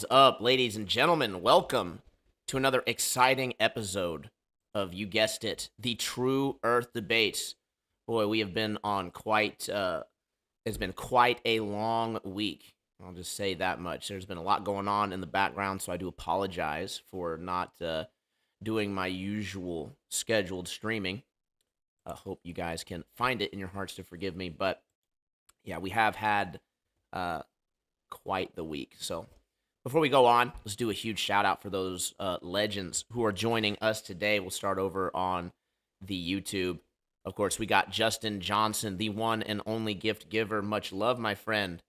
is up, ladies and gentlemen? Welcome to another exciting episode of, you guessed it, the True Earth Debates. Boy, we have been on it's been quite a long week. I'll just say that much. There's been a lot going on in the background, so I do apologize for not doing my usual scheduled streaming. I hope you guys can find it in your hearts to forgive me, but yeah, we have had quite the week. So before we go on, let's do a huge shout out for those legends who are joining us today. We'll start over on the YouTube. Of course, we got Justin Johnson, the one and only gift giver. Much love, my friend.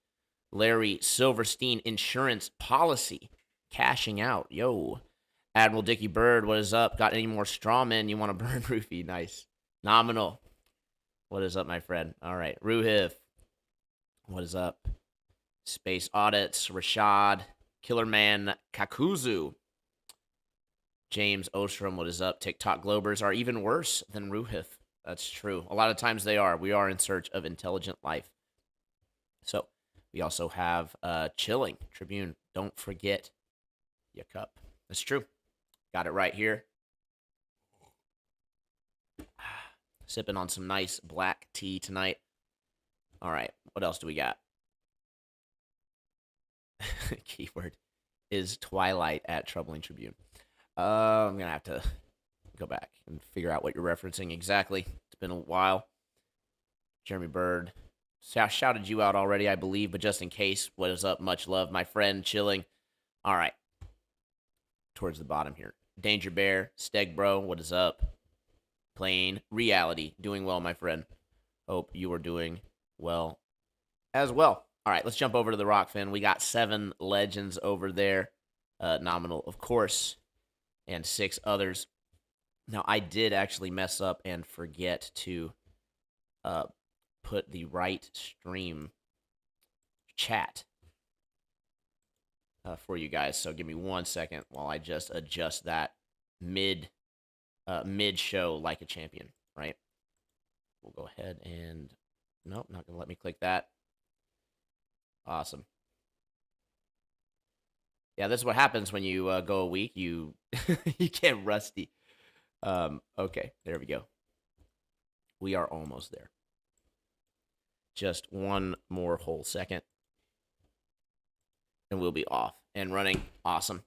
Larry Silverstein, Insurance Policy, cashing out. Yo. Admiral Dickie Bird, what is up? Got any more strawmen you want to burn, Roofy? Nice. Nominal. What is up, my friend? All right. Ruhiv. What is up? Space Audits. Rashad. Killerman Kakuzu. James Ostrom, what is up? TikTok Globers are even worse than Ruhith. That's true. A lot of times they are. We are in search of intelligent life. So we also have Chilling Tribune. Don't forget your cup. That's true. Got it right here. Sipping on some nice black tea tonight. All right. What else do we got? Keyword is Twilight at Troubling Tribune. I'm going to have to go back and figure out what you're referencing exactly. It's been a while. Jeremy Bird shouted you out already, I believe, but just in case, what is up? Much love, my friend. Chilling. All right. Towards the bottom here. Danger Bear, Steg Bro, what is up? Plain Reality. Doing well, my friend. Hope you are doing well as well. All right, let's jump over to the Rockfin. We got 7 legends over there. Nominal, of course, and 6 others. Now, I did actually mess up and forget to put the right stream chat for you guys. So give me 1 second while I just adjust that mid-show like a champion, right? We'll go ahead and... Nope, not going to let me click that. Awesome. Yeah, this is what happens when you go a week. You you get rusty. Okay, there we go. We are almost there. Just one more whole second. And we'll be off and running. Awesome.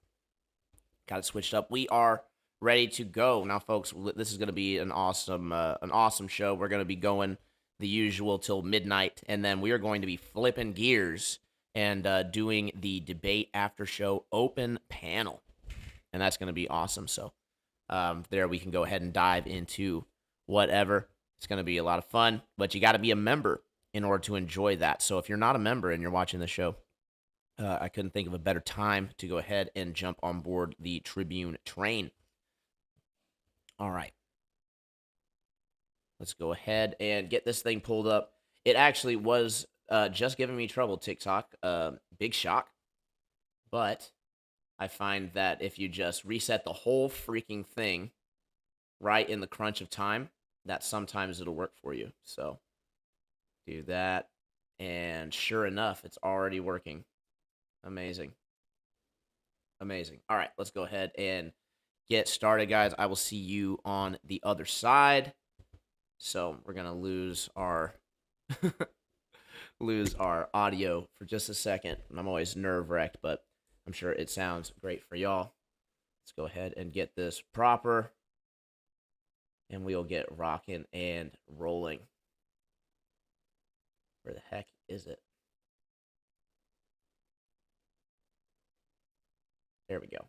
Got it switched up. We are ready to go. Now, folks, this is going to be an awesome show. We're going to be going the usual till midnight, and then we are going to be flipping gears and doing the debate after show open panel, and that's going to be awesome. So there we can go ahead and dive into whatever. It's going to be a lot of fun, but you got to be a member in order to enjoy that. So if you're not a member and you're watching the show, I couldn't think of a better time to go ahead and jump on board the Tribune train. All right. Let's go ahead and get this thing pulled up. It actually was just giving me trouble, TikTok. Big shock. But I find that if you just reset the whole freaking thing right in the crunch of time, that sometimes it'll work for you. So do that. And sure enough, it's already working. Amazing. Amazing. All right, let's go ahead and get started, guys. I will see you on the other side. So we're going to lose our audio for just a second. I'm always nerve-wracked, but I'm sure it sounds great for y'all. Let's go ahead and get this proper, and we'll get rocking and rolling. Where the heck is it? There we go.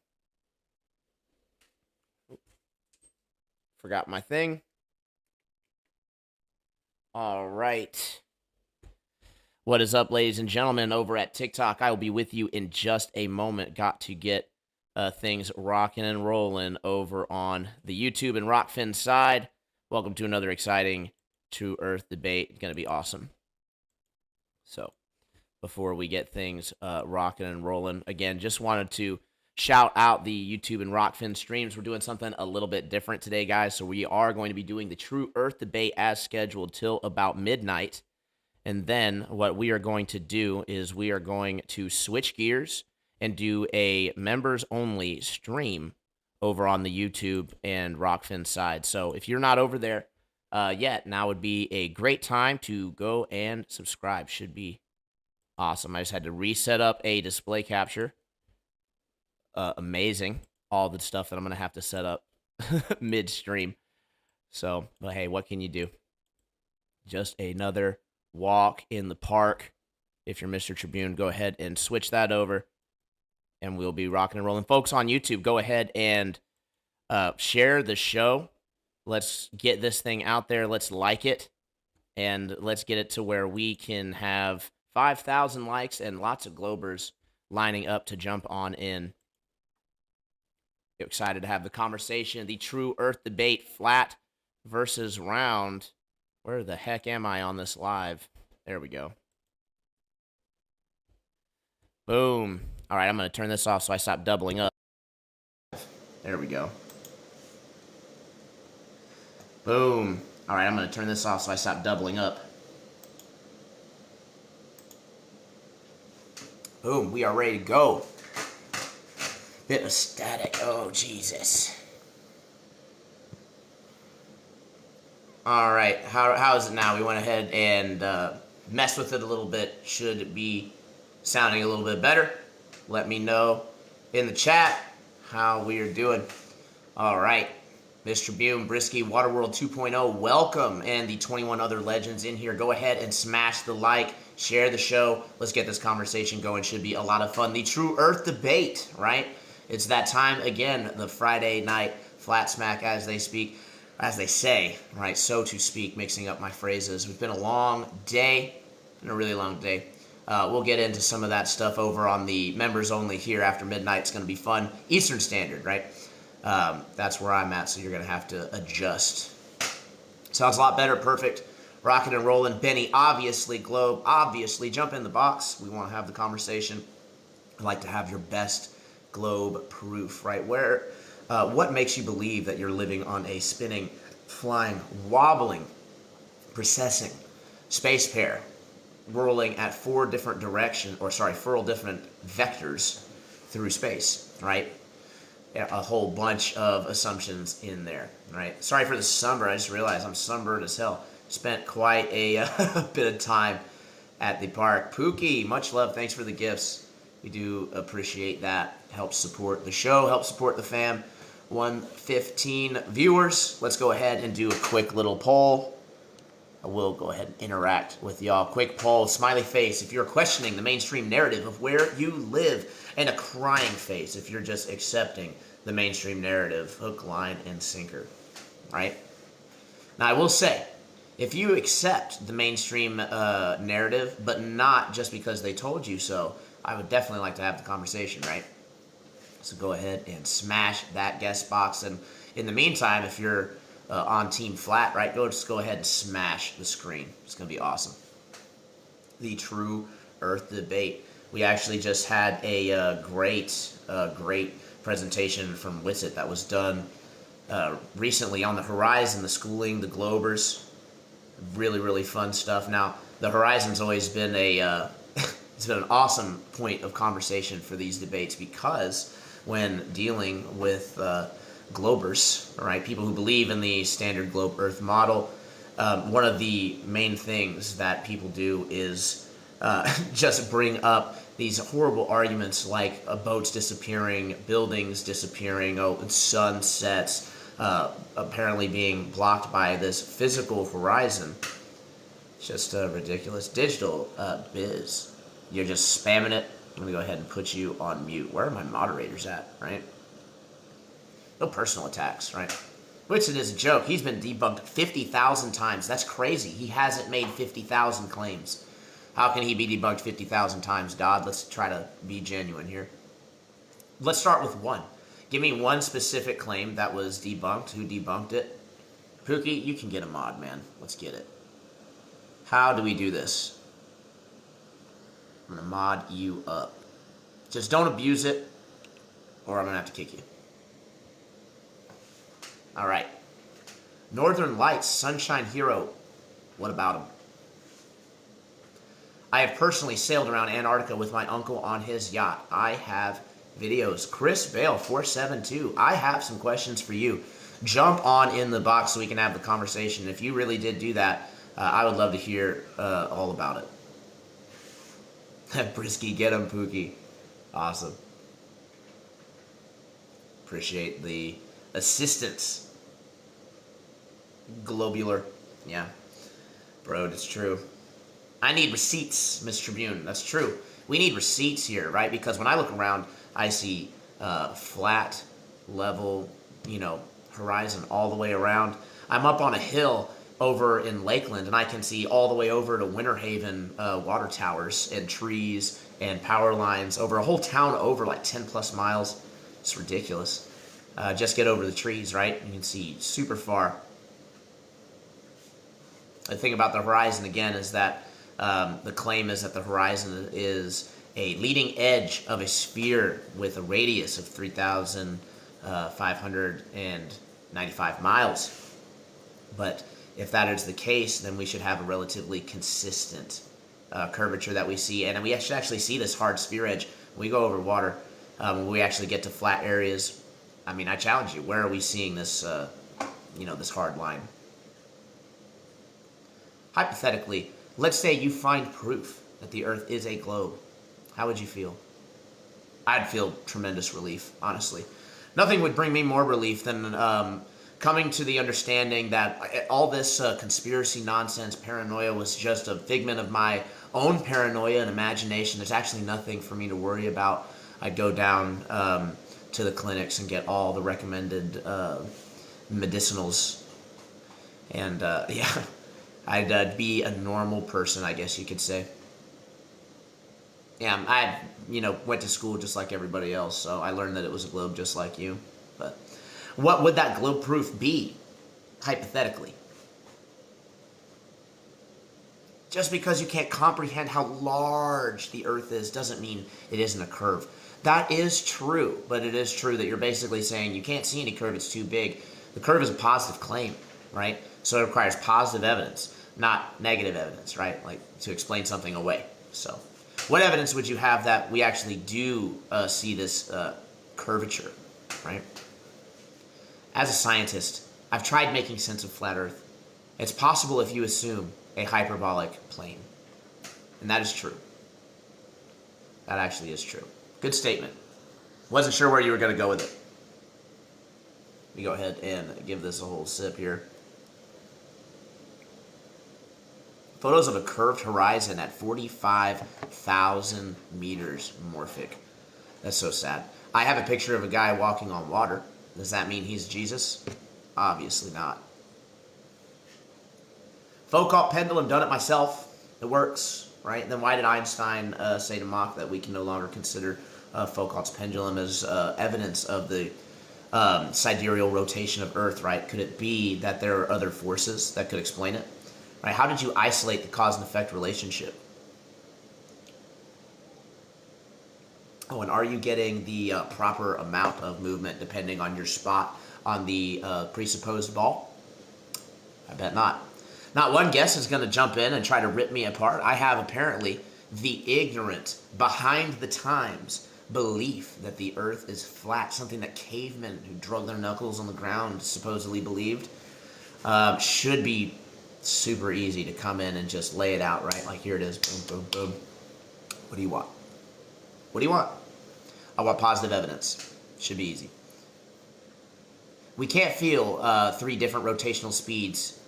Forgot my thing. All right. What is up, ladies and gentlemen, over at TikTok? I will be with you in just a moment. Got to get things rocking and rolling over on the YouTube and Rockfin side. Welcome to another exciting True Earth debate. It's going to be awesome. So before we get things rocking and rolling, again, just wanted to shout out the YouTube and Rockfin streams. We're doing something a little bit different today, guys. So we are going to be doing the True Earth debate as scheduled till about midnight. And then what we are going to do is we are going to switch gears and do a members only stream over on the YouTube and Rockfin side. So if you're not over there yet, now would be a great time to go and subscribe. Should be awesome. I just had to reset up a display capture. Amazing. All the stuff that I'm going to have to set up midstream. So, but hey, what can you do? Just another walk in the park. If you're MrTribune, go ahead and switch that over, and we'll be rocking and rolling. Folks on YouTube, go ahead and share the show. Let's get this thing out there. Let's like it, and let's get it to where we can have 5,000 likes and lots of Globers lining up to jump on in. Excited to have the conversation. The true Earth debate, flat versus round. Where the heck am I on this live? There we go. Boom. All right, I'm going to turn this off so I stop doubling up. There we go. Boom. All right, I'm going to turn this off so I stop doubling up. Boom. We are ready to go. Bit of static. Oh, Jesus. All right. How is it now? We went ahead and messed with it a little bit. Should it be sounding a little bit better? Let me know in the chat how we are doing. All right. MrTribune, Brisky, Waterworld 2.0, welcome. And the 21 other legends in here. Go ahead and smash the like. Share the show. Let's get this conversation going. Should be a lot of fun. The True Earth debate, right? It's that time again, the Friday night flat smack, as they say, right? So to speak, mixing up my phrases. It's been a long day, a really long day. We'll get into some of that stuff over on the members only here after midnight. It's going to be fun. Eastern Standard, right? That's where I'm at, so you're going to have to adjust. Sounds a lot better. Perfect. Rocking and rolling. Benny, obviously. Globe, obviously. Jump in the box. We want to have the conversation. I'd like to have your best globe proof, right? What makes you believe that you're living on a spinning, flying, wobbling, precessing space pair, whirling at four different vectors through space, right? A whole bunch of assumptions in there, right? Sorry for the sunburn. I just realized I'm sunburned as hell. Spent quite a bit of time at the park. Pookie, much love. Thanks for the gifts. We do appreciate that. Helps support the show, helps support the fam. 115 viewers. Let's go ahead and do a quick little poll. I will go ahead and interact with y'all. Quick poll, smiley face if you're questioning the mainstream narrative of where you live, and a crying face if you're just accepting the mainstream narrative, hook, line, and sinker, right? Now, I will say, if you accept the mainstream narrative, but not just because they told you so, I would definitely like to have the conversation, right? So go ahead and smash that guest box. And in the meantime, if you're on Team Flat, right, just go ahead and smash the screen. It's going to be awesome. The True Earth debate. We actually just had a great presentation from Witsit that was done recently on the Horizon, the schooling, the Globers. Really, really fun stuff. Now, the Horizon's always been it's been an awesome point of conversation for these debates, because when dealing with Globers, right, people who believe in the standard globe Earth model, one of the main things that people do is just bring up these horrible arguments like boats disappearing, buildings disappearing, sunsets apparently being blocked by this physical horizon. Just ridiculous. Digital biz. You're just spamming it. I'm going to go ahead and put you on mute. Where are my moderators at, right? No personal attacks, right? Which it is a joke. He's been debunked 50,000 times. That's crazy. He hasn't made 50,000 claims. How can he be debunked 50,000 times, Dodd? Let's try to be genuine here. Let's start with one. Give me one specific claim that was debunked. Who debunked it? Pookie, you can get a mod, man. Let's get it. How do we do this? I'm going to mod you up. Just don't abuse it, or I'm going to have to kick you. All right. Northern Lights, Sunshine Hero. What about him? I have personally sailed around Antarctica with my uncle on his yacht. I have videos. Chris Bale 472. I have some questions for you. Jump on in the box so we can have the conversation. If you really did do that, I would love to hear all about it. Brisky, get him, Pookie. Awesome. Appreciate the assistance. Globular. Yeah. Bro, it's true. I need receipts, MrTribune. That's true. We need receipts here, right? Because when I look around, I see flat, level, horizon all the way around. I'm up on a hill over in Lakeland, and I can see all the way over to Winter Haven water towers and trees and power lines over a whole town over like 10 plus miles. It's ridiculous. Just get over the trees, right? You can see super far. The thing about the horizon, again, is that the claim is that the horizon is a leading edge of a sphere with a radius of 3,595 miles. But if that is the case, then we should have a relatively consistent curvature that we see. And we should actually see this hard sphere edge when we go over water. When we actually get to flat areas, I mean, I challenge you. Where are we seeing this, this hard line? Hypothetically, let's say you find proof that the Earth is a globe. How would you feel? I'd feel tremendous relief, honestly. Nothing would bring me more relief than coming to the understanding that all this conspiracy nonsense, paranoia, was just a figment of my own paranoia and imagination. There's actually nothing for me to worry about. I'd go down to the clinics and get all the recommended medicinals. And, yeah, I'd be a normal person, I guess you could say. Yeah, I went to school just like everybody else, so I learned that it was a globe just like you. But what would that globe proof be, hypothetically? Just because you can't comprehend how large the Earth is doesn't mean it isn't a curve. That is true, but it is true that you're basically saying you can't see any curve, it's too big. The curve is a positive claim, right? So it requires positive evidence, not negative evidence, right? Like to explain something away. So what evidence would you have that we actually do see this curvature, right? As a scientist, I've tried making sense of flat Earth. It's possible if you assume a hyperbolic plane. And that is true. That actually is true. Good statement. Wasn't sure where you were going to go with it. Let me go ahead and give this a whole sip here. Photos of a curved horizon at 45,000 meters morphic. That's so sad. I have a picture of a guy walking on water. Does that mean he's Jesus? Obviously not. Foucault pendulum, done it myself. It works, right? Then why did Einstein say to Mach that we can no longer consider Foucault's pendulum as evidence of the sidereal rotation of Earth, right? Could it be that there are other forces that could explain it? Right? How did you isolate the cause and effect relationship? Oh, and are you getting the proper amount of movement depending on your spot on the presupposed ball? I bet not. Not one guest is going to jump in and try to rip me apart. I have apparently the ignorant, behind the times belief that the Earth is flat, something that cavemen who drug their knuckles on the ground supposedly believed. Should be super easy to come in and just lay it out, right? Like here it is, boom, boom, boom. What do you want? What do you want? I want positive evidence. Should be easy. We can't feel 3 different rotational speeds.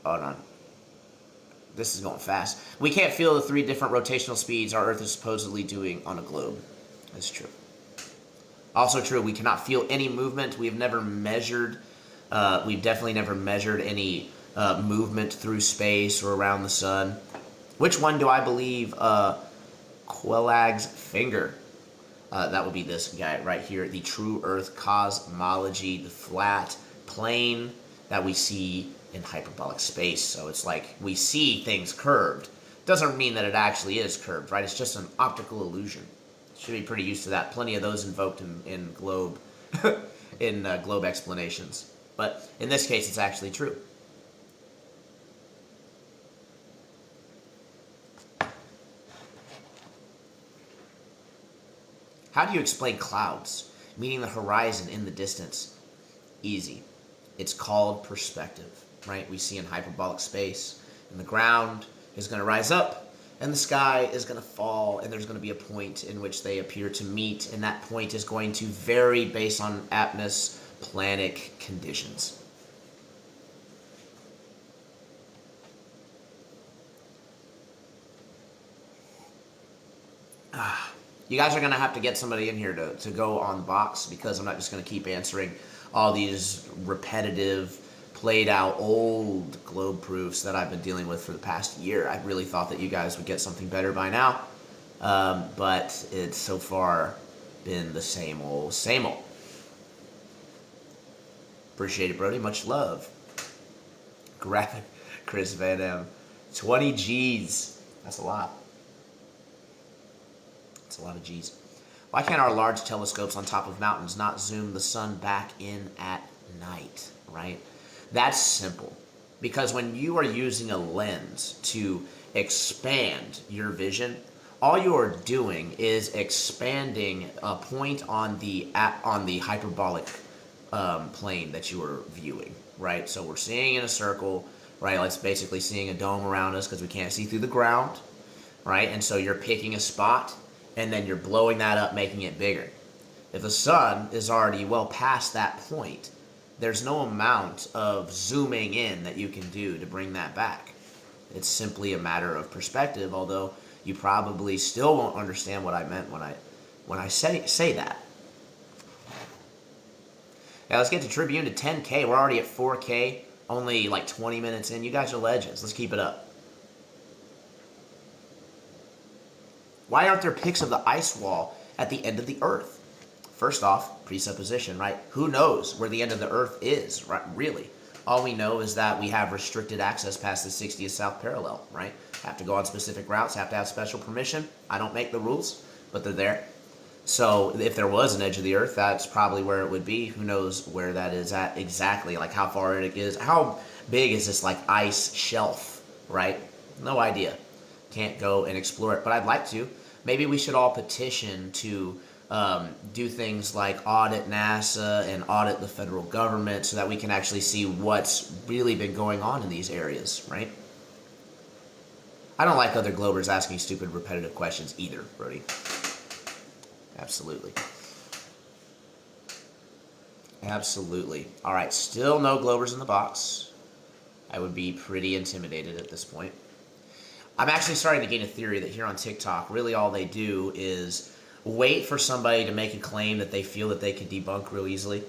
Hold on. This is going fast. We can't feel the 3 different rotational speeds our Earth is supposedly doing on a globe. That's true. Also true, we cannot feel any movement. We've never measured, we've definitely never measured any movement through space or around the sun. Which one do I believe Quellag's finger? That would be this guy right here. The true Earth cosmology, the flat plane that we see in hyperbolic space. So it's like we see things curved. Doesn't mean that it actually is curved, right? It's just an optical illusion. Should be pretty used to that. Plenty of those invoked in globe in globe explanations. But in this case, it's actually true. How do you explain clouds, meaning the horizon in the distance? Easy. It's called perspective, right? We see in hyperbolic space, and the ground is going to rise up, and the sky is going to fall, and there's going to be a point in which they appear to meet, and that point is going to vary based on planetic conditions. You guys are going to have to get somebody in here to go on the box, because I'm not just going to keep answering all these repetitive, played out old globe proofs that I've been dealing with for the past year. I really thought that you guys would get something better by now, but it's so far been the same old, same old. Appreciate it, Brody. Much love. Graphic Chris Van M. 20 G's. That's a lot. That's a lot of G's. Why can't our large telescopes on top of mountains not zoom the sun back in at night, right? That's simple. Because when you are using a lens to expand your vision, all you are doing is expanding a point on the hyperbolic plane that you are viewing, right? So we're seeing in a circle, right? It's basically seeing a dome around us because we can't see through the ground, right? And so you're picking a spot, and then you're blowing that up, making it bigger. If the sun is already well past that point, there's no amount of zooming in that you can do to bring that back. It's simply a matter of perspective, although you probably still won't understand what I meant when I say that. Now let's get to Tribune to 10K. We're already at 4K, only like 20 minutes in. You guys are legends. Let's keep it up. Why aren't there pics of the ice wall at the end of the Earth? First off, presupposition, right? Who knows where the end of the Earth is, right? Really? All we know is that we have restricted access past the 60th south parallel, right? Have to go on specific routes, have to have special permission. I don't make the rules, but they're there. So if there was an edge of the Earth, that's probably where it would be. Who knows where that is at exactly, like how far it is. How big is this like ice shelf, right? No idea. Can't go and explore it, but I'd like to. Maybe we should all petition to do things like audit NASA and audit the federal government so that we can actually see what's really been going on in these areas, right? I don't like other Globers asking stupid, repetitive questions either, Brody. Absolutely. Absolutely. All right, still no Globers in the box. I would be pretty intimidated at this point. I'm actually starting to gain a theory that here on TikTok, really all they do is wait for somebody to make a claim that they feel that they can debunk real easily,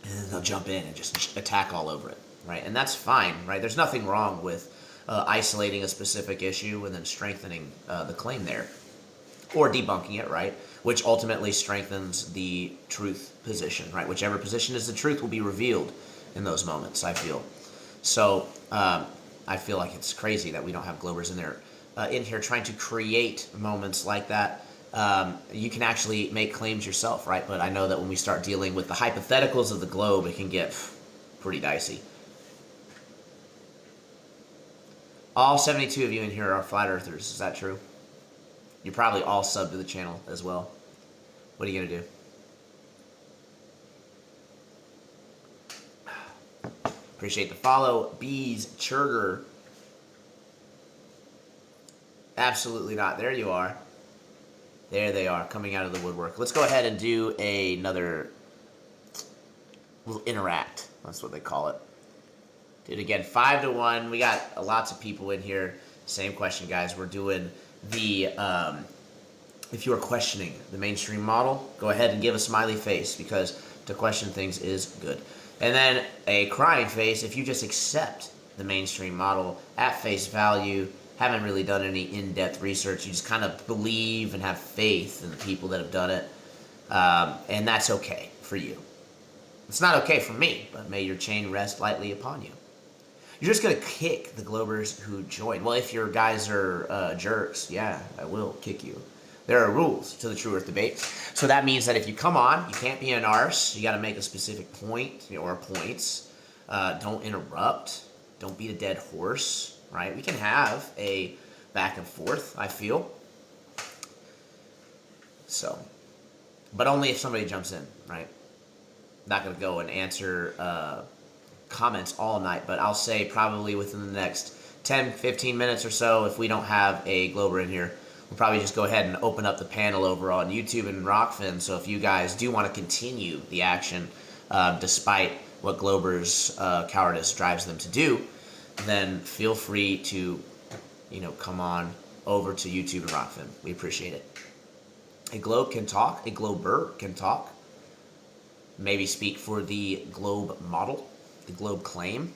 and then they'll jump in and just attack all over it, right? And that's fine, right? There's nothing wrong with isolating a specific issue and then strengthening the claim there, or debunking it, right? Which ultimately strengthens the truth position, right? Whichever position is the truth will be revealed in those moments, I feel. So, I feel like it's crazy that we don't have Globers in here trying to create moments like that. You can actually make claims yourself, right? But I know that when we start dealing with the hypotheticals of the globe, it can get pretty dicey. All 72 of you in here are flat earthers. Is that true? You're probably all subbed to the channel as well. What are you going to do? Appreciate the follow. Bees, Churger. Absolutely not. There you are. There they are, coming out of the woodwork. Let's go ahead and do another little interact. That's what they call it. Do it again. 5-1. We got lots of people in here. Same question, guys. We're doing the, if you are questioning the mainstream model, go ahead and give a smiley face, because to question things is good. And then a crying face if you just accept the mainstream model at face value, haven't really done any in-depth research, you just kind of believe and have faith in the people that have done it, and that's okay for you. It's not okay for me, but may your chain rest lightly upon you. You're just going to kick the Globers who join. Well, if your guys are jerks, yeah, I will kick you. There are rules to the True Earth debate. So that means that if you come on, you can't be an arse. You got to make a specific point or points. Don't interrupt. Don't beat a dead horse, right? We can have a back and forth, I feel. So but only if somebody jumps in, right? Not going to go and answer comments all night, but I'll say probably within the next 10, 15 minutes or so, if we don't have a Glober in here, we'll probably just go ahead and open up the panel over on YouTube and Rockfin. So if you guys do want to continue the action, despite what Glober's cowardice drives them to do, then feel free to, come on over to YouTube and Rockfin. We appreciate it. A globe can talk. A glober can talk. Maybe speak for the globe model, the globe claim.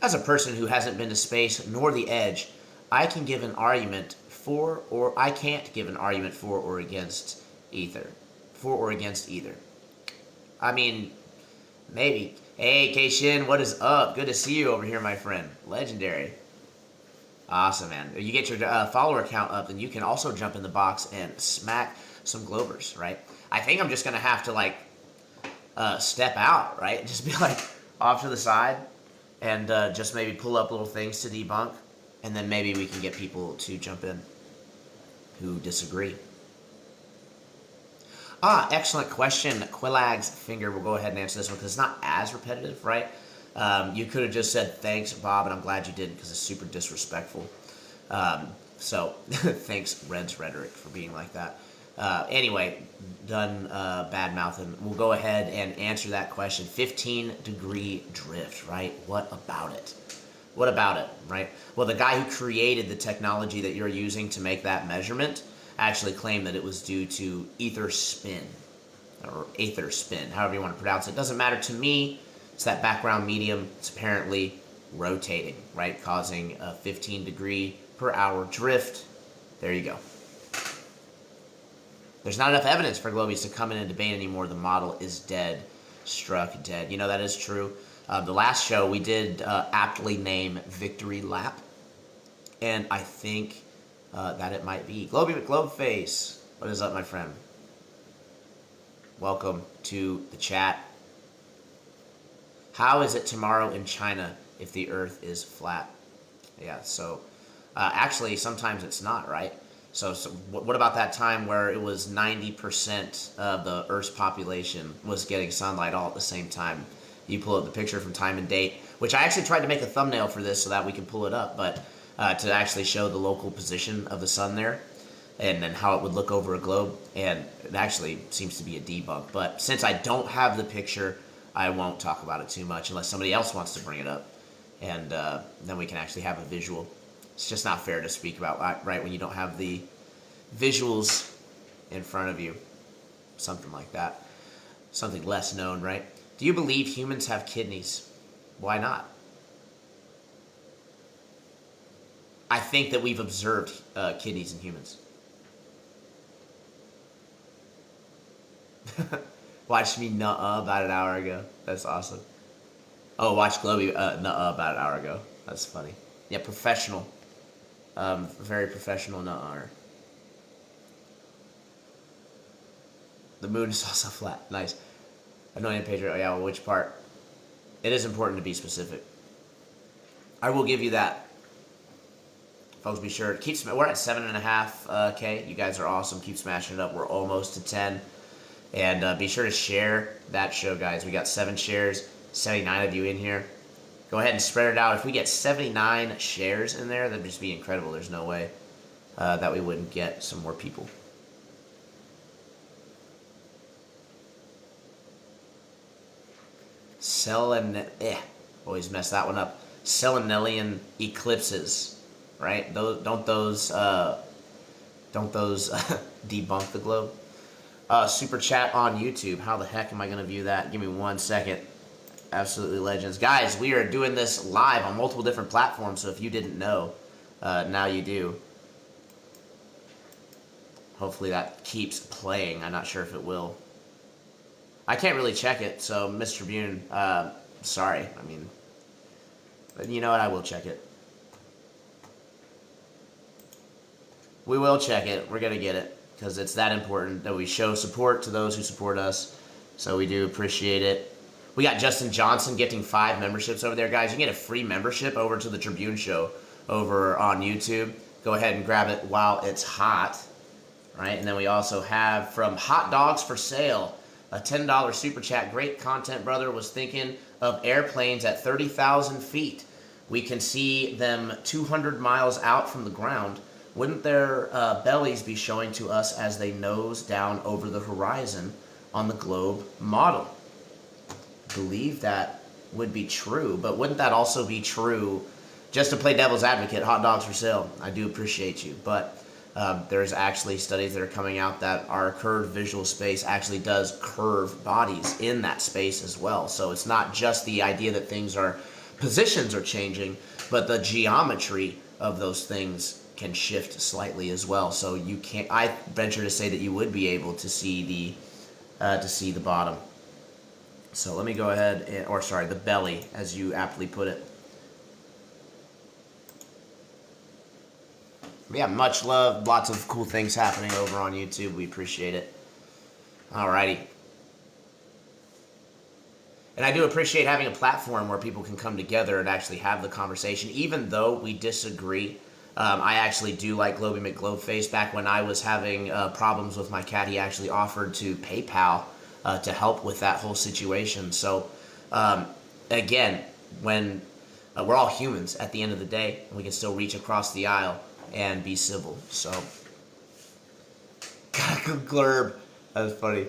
As a person who hasn't been to space nor the edge, I can give an argument for, or I can't give an argument for or against either. For or against either. I mean, maybe. Hey, K-Shin, what is up? Good to see you over here, my friend. Legendary. Awesome, man. You get your follower count up, then you can also jump in the box and smack some Globers, right? I think I'm just going to have to, step out, right? Just be, off to the side and just maybe pull up little things to debunk, and then maybe we can get people to jump in who disagree. Excellent question. Quillag's Finger. We'll go ahead and answer this one because it's not as repetitive, right? You could have just said, thanks, Bob, and I'm glad you didn't because it's super disrespectful. So thanks, Red's Rhetoric, for being like that. Anyway, done bad-mouthing. We'll go ahead and answer that question. 15-degree drift, right? What about it? What about it, right? Well, the guy who created the technology that you're using to make that measurement actually claimed that it was due to ether spin, or aether spin, however you want to pronounce it. Doesn't matter to me. It's that background medium. It's apparently rotating, right? Causing a 15-degree per hour drift. There you go. There's not enough evidence for Globies to come in and debate anymore. The model is dead, struck dead. That is true. The last show we did aptly name Victory Lap, and I think that it might be. Globey McGlobeface, what is up, my friend? Welcome to the chat. How is it tomorrow in China if the Earth is flat? Yeah, so actually sometimes it's not, right? So what about that time where it was 90% of the Earth's population was getting sunlight all at the same time? You pull up the picture from Time and Date, which I actually tried to make a thumbnail for this so that we could pull it up, but to actually show the local position of the sun there and then how it would look over a globe, and it actually seems to be a debunk. But since I don't have the picture, I won't talk about it too much unless somebody else wants to bring it up, and then we can actually have a visual. It's just not fair to speak about, right, when you don't have the visuals in front of you. Something like that. Something less known, right? Do you believe humans have kidneys? Why not? I think that we've observed kidneys in humans. Watched me nuh-uh about an hour ago. That's awesome. Oh, watch Globy nuh-uh about an hour ago. That's funny. Yeah, professional. Very professional nuh-uh. The moon is also flat. Nice. Annoying Pedro. Oh, yeah, well, which part? It is important to be specific. I will give you that. Folks, be sure. We're at 7.5K. You guys are awesome. Keep smashing it up. We're almost to 10. And be sure to share that show, guys. We got 7 shares, 79 of you in here. Go ahead and spread it out. If we get 79 shares in there, that'd just be incredible. There's no way that we wouldn't get some more people. Always mess that one up. Selenelian eclipses, right? Don't those debunk the globe? Super chat on YouTube. How the heck am I going to view that? Give me 1 second. Absolutely legends. Guys, we are doing this live on multiple different platforms, so if you didn't know, now you do. Hopefully that keeps playing. I'm not sure if it will. I can't really check it, so MrTribune, sorry. I mean, but you know what? I will check it. We will check it. We're going to get it because it's that important that we show support to those who support us. So we do appreciate it. We got Justin Johnson gifting 5 memberships over there, guys. You can get a free membership over to the Tribune Show over on YouTube. Go ahead and grab it while it's hot, right? And then we also have from Hot Dogs for Sale, a $10 super chat. Great content, brother. Was thinking of airplanes at 30,000 feet. We can see them 200 miles out from the ground. Wouldn't their bellies be showing to us as they nose down over the horizon on the globe model? Believe that would be true, but wouldn't that also be true? Just to play devil's advocate, Hot Dogs for Sale, I do appreciate you, but there's actually studies that are coming out that our curved visual space actually does curve bodies in that space as well. So it's not just the idea that positions are changing, but the geometry of those things can shift slightly as well. So you can't. I venture to say that you would be able to see the bottom. So let me go ahead the belly, as you aptly put it. Yeah, much love. Lots of cool things happening over on YouTube. We appreciate it. Alrighty. And I do appreciate having a platform where people can come together and actually have the conversation, even though we disagree. I actually do like Globey McGlobeface. Back when I was having problems with my cat, he actually offered to PayPal to help with that whole situation. So, again, when we're all humans at the end of the day, and we can still reach across the aisle and be civil. So, glurb. That was funny.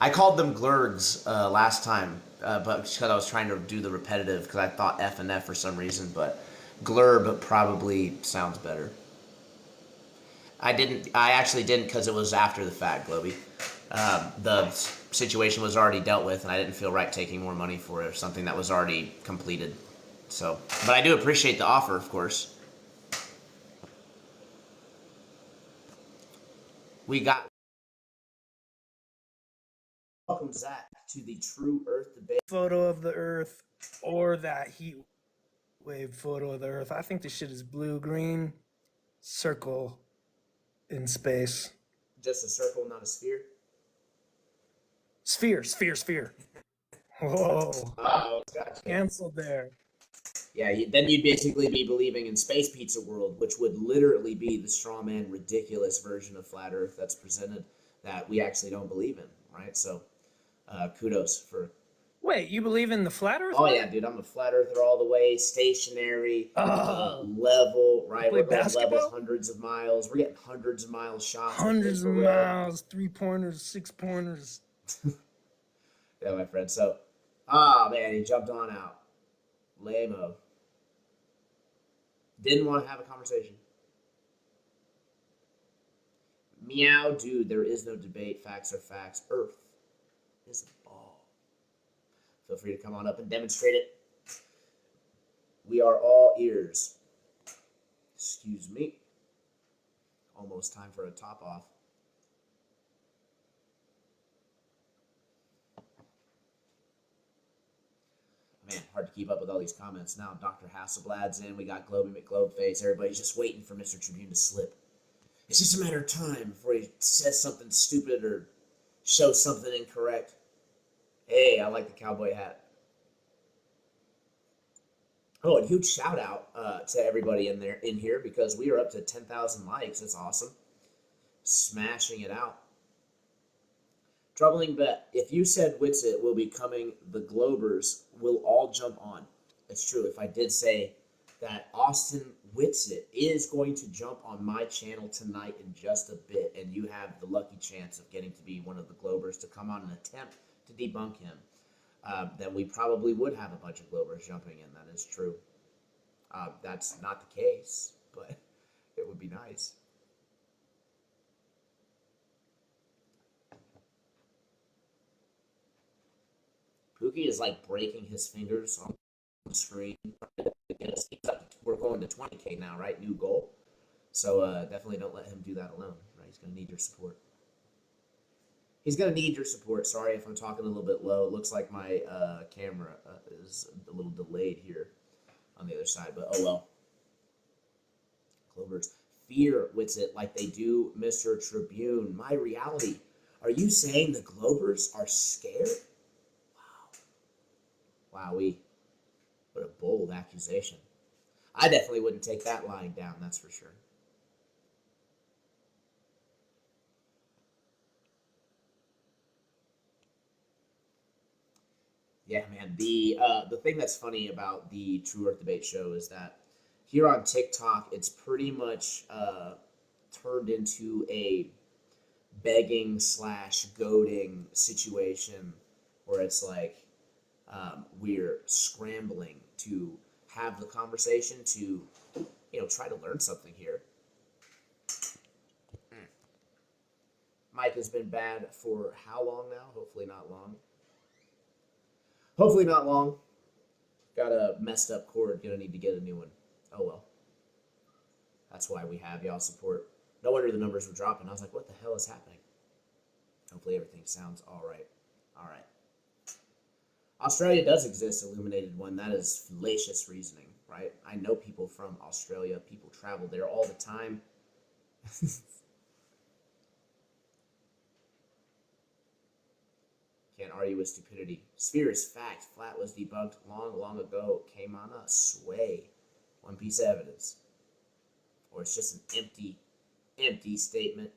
I called them glurgs last time, but because I was trying to do the repetitive, because I thought F and F for some reason, but glurb probably sounds better. I actually didn't, because it was after the fact, Globey. The situation was already dealt with, and I didn't feel right taking more money for it, or something that was already completed. So, but I do appreciate the offer, of course. We got. Welcome, Zach, to the True Earth Debate. Photo of the Earth or that heat wave photo of the Earth. I think this shit is blue-green circle in space. Just a circle, not a sphere? Sphere. Whoa. Oh, gotcha. Canceled there. Yeah, then you'd basically be believing in Space Pizza World, which would literally be the straw man, ridiculous version of Flat Earth that's presented that we actually don't believe in, right? So, kudos for... Wait, you believe in the Flat Earth? Oh, yeah, dude, I'm a Flat Earther all the way, stationary, level, right? We're going level hundreds of miles. We're getting hundreds of miles shots. Hundreds of miles, 3-pointers, 6-pointers. Yeah, my friend. So, man, he jumped on out. Lame-o. Didn't want to have a conversation. Meow, dude, there is no debate. Facts are facts. Earth is a ball. Feel free to come on up and demonstrate it. We are all ears. Excuse me. Almost time for a top off. Man, hard to keep up with all these comments now. Dr. Hasselblad's in. We got Globey McGlobeface. Everybody's just waiting for MrTribune to slip. It's just a matter of time before he says something stupid or shows something incorrect. Hey, I like the cowboy hat. Oh, and huge shout out to everybody in here, because we are up to 10,000 likes. That's awesome. Smashing it out. Troubling bet. If you said Witsit will be coming, the Globers will all jump on. It's true. If I did say that Austin Witsit is going to jump on my channel tonight in just a bit, and you have the lucky chance of getting to be one of the Globers to come on and attempt to debunk him, then we probably would have a bunch of Globers jumping in. That is true. That's not the case, but it would be nice. Pookie is like breaking his fingers on the screen. We're going to 20K now, right? New goal. So definitely don't let him do that alone, right? He's going to need your support. He's going to need your support. Sorry if I'm talking a little bit low. It looks like my camera is a little delayed here on the other side, but oh well. Clovers fear Witsit like they do MrTribune. My reality. Are you saying the Globers are scared? Wowee. What a bold accusation. I definitely wouldn't take that lying down, that's for sure. Yeah, man. The thing that's funny about the True Earth Debate show is that here on TikTok, it's pretty much turned into a begging slash goading situation where it's like we're scrambling to have the conversation to try to learn something here. Mike has been bad for how long now? Hopefully not long. Hopefully not long. Got a messed up cord. Gonna need to get a new one. Oh well. That's why we have y'all support. No wonder the numbers were dropping. I was like, what the hell is happening? Hopefully everything sounds all right. All right. Australia does exist, Illuminated One. That is fallacious reasoning, right? I know people from Australia. People travel there all the time. Can't argue with stupidity. Sphere is fact. Flat was debunked long, long ago. Came on a sway. One piece of evidence. Or it's just an empty statement.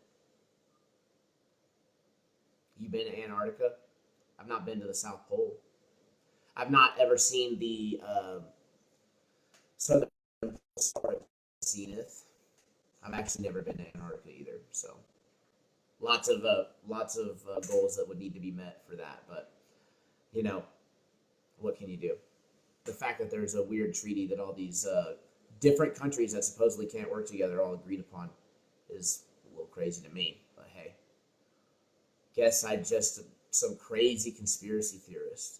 You been to Antarctica? I've not been to the South Pole. I've not ever seen the southern star zenith. I've actually never been to Antarctica either. So lots of goals that would need to be met for that. But what can you do? The fact that there's a weird treaty that all these different countries that supposedly can't work together all agreed upon is a little crazy to me. But hey, guess I just some crazy conspiracy theorist.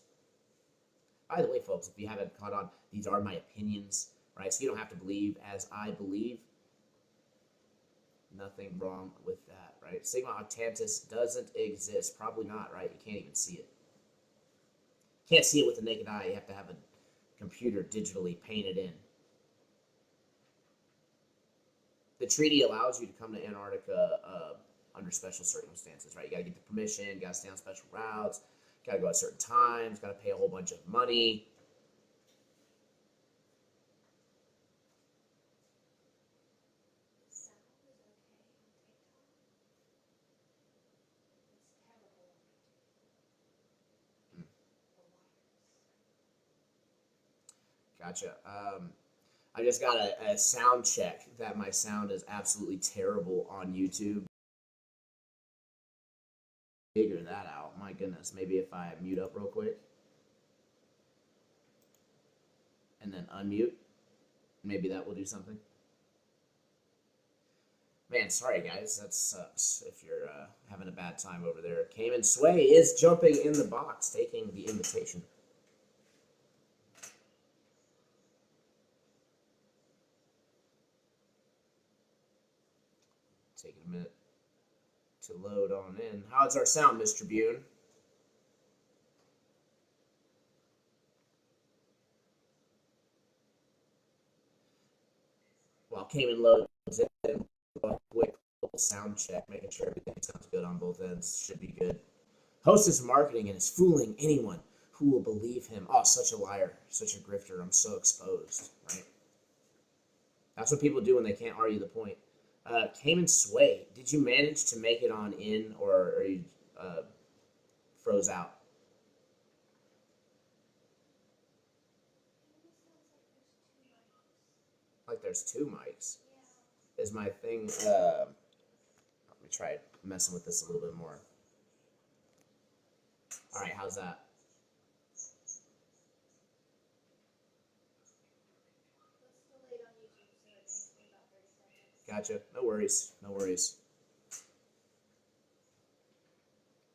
By the way, folks, if you haven't caught on, these are my opinions, right? So you don't have to believe as I believe. Nothing wrong with that, right? Sigma Octantis doesn't exist. Probably not, right? You can't even see it. Can't see it with the naked eye. You have to have a computer digitally paint it in. The treaty allows you to come to Antarctica under special circumstances, right? You got to get the permission, you got to stay on special routes, got to go at certain times, got to pay a whole bunch of money. Gotcha. I just got a sound check that my sound is absolutely terrible on YouTube. Figure that out. My goodness. Maybe if I mute up real quick and then unmute, maybe that will do something. Man, sorry guys, that sucks if you're having a bad time over there. Cayman Sway is jumping in the box, taking the invitation. Taking a minute to load on in. How's our sound, MrTribune? While Cayman loads in, a quick little sound check, making sure everything sounds good on both ends. Should be good. Host is marketing and is fooling anyone who will believe him. Oh, such a liar, such a grifter. I'm so exposed, right? That's what people do when they can't argue the point. Cayman Sway, did you manage to make it on in, or are you froze out? Like there's two mics. Is my thing? Let me try messing with this a little bit more. All right, how's that? Gotcha. No worries. No worries.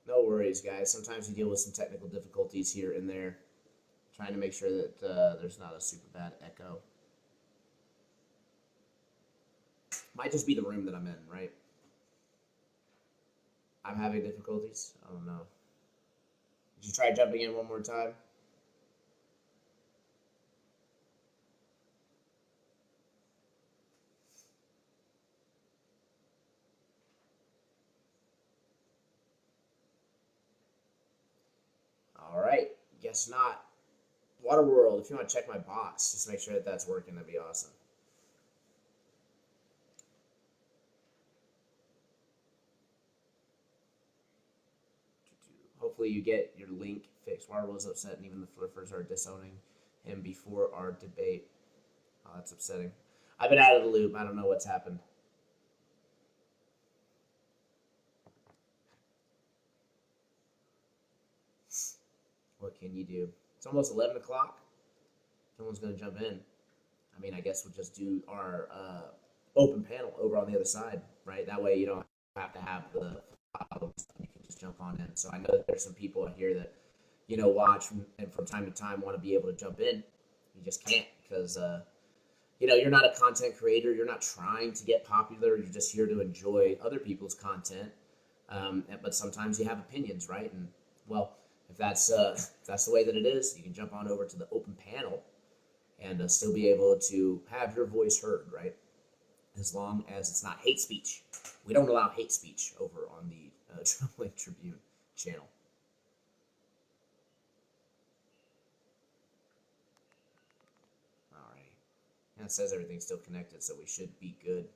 No worries, guys. Sometimes you deal with some technical difficulties here and there. Trying to make sure that there's not a super bad echo. Might just be the room that I'm in, right? I'm having difficulties. I don't know. Did you try jumping in one more time? All right. Guess not. Waterworld, if you want to check my box, just make sure that that's working. That'd be awesome. Hopefully you get your link fixed. Water was upset, and even the flippers are disowning him before our debate. Oh, that's upsetting. I've been out of the loop. I don't know what's happened. What can you do? It's almost 11 o'clock. Someone's going to jump in. I mean, I guess we'll just do our open panel over on the other side, right? That way you don't have to have the problems. You can just jump on in. So I know that there's some people here that, watch and from time to time want to be able to jump in. You just can't because, you're not a content creator. You're not trying to get popular. You're just here to enjoy other people's content. But sometimes you have opinions, right? And, well, if that's the way that it is, you can jump on over to the open panel and still be able to have your voice heard, right? As long as it's not hate speech. We don't allow hate speech over on the Tribune channel. All right. And it says everything's still connected, so we should be good.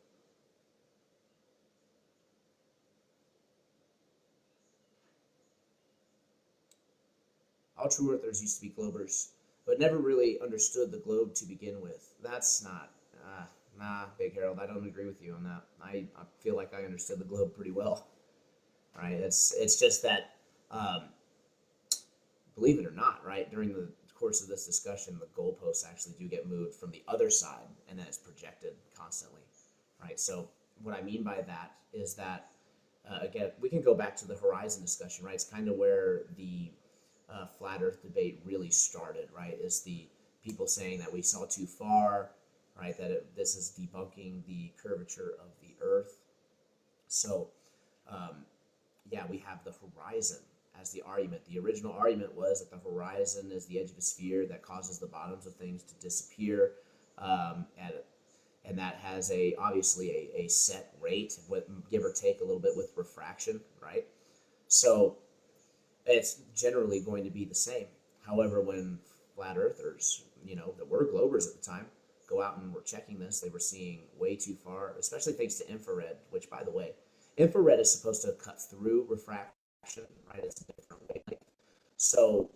All true earthers used to be globers, but never really understood the globe to begin with. That's not, Big Harold, I don't agree with you on that. I feel like I understood the globe pretty well. Right? It's just that, believe it or not, right, during the course of this discussion, the goalposts actually do get moved from the other side, and then it's projected constantly, right? So what I mean by that is that, again, we can go back to the horizon discussion, right? It's kind of where the flat Earth debate really started, right? Is the people saying that we saw too far, right? That this is debunking the curvature of the Earth. So, we have the horizon as the argument. The original argument was that the horizon is the edge of a sphere that causes the bottoms of things to disappear, and that has obviously a set rate, give or take a little bit with refraction, right? So it's generally going to be the same. However, when flat earthers, that were globers at the time, go out and were checking this, they were seeing way too far, especially thanks to infrared, which, by the way, infrared is supposed to cut through refraction, right? It's a different wavelength. So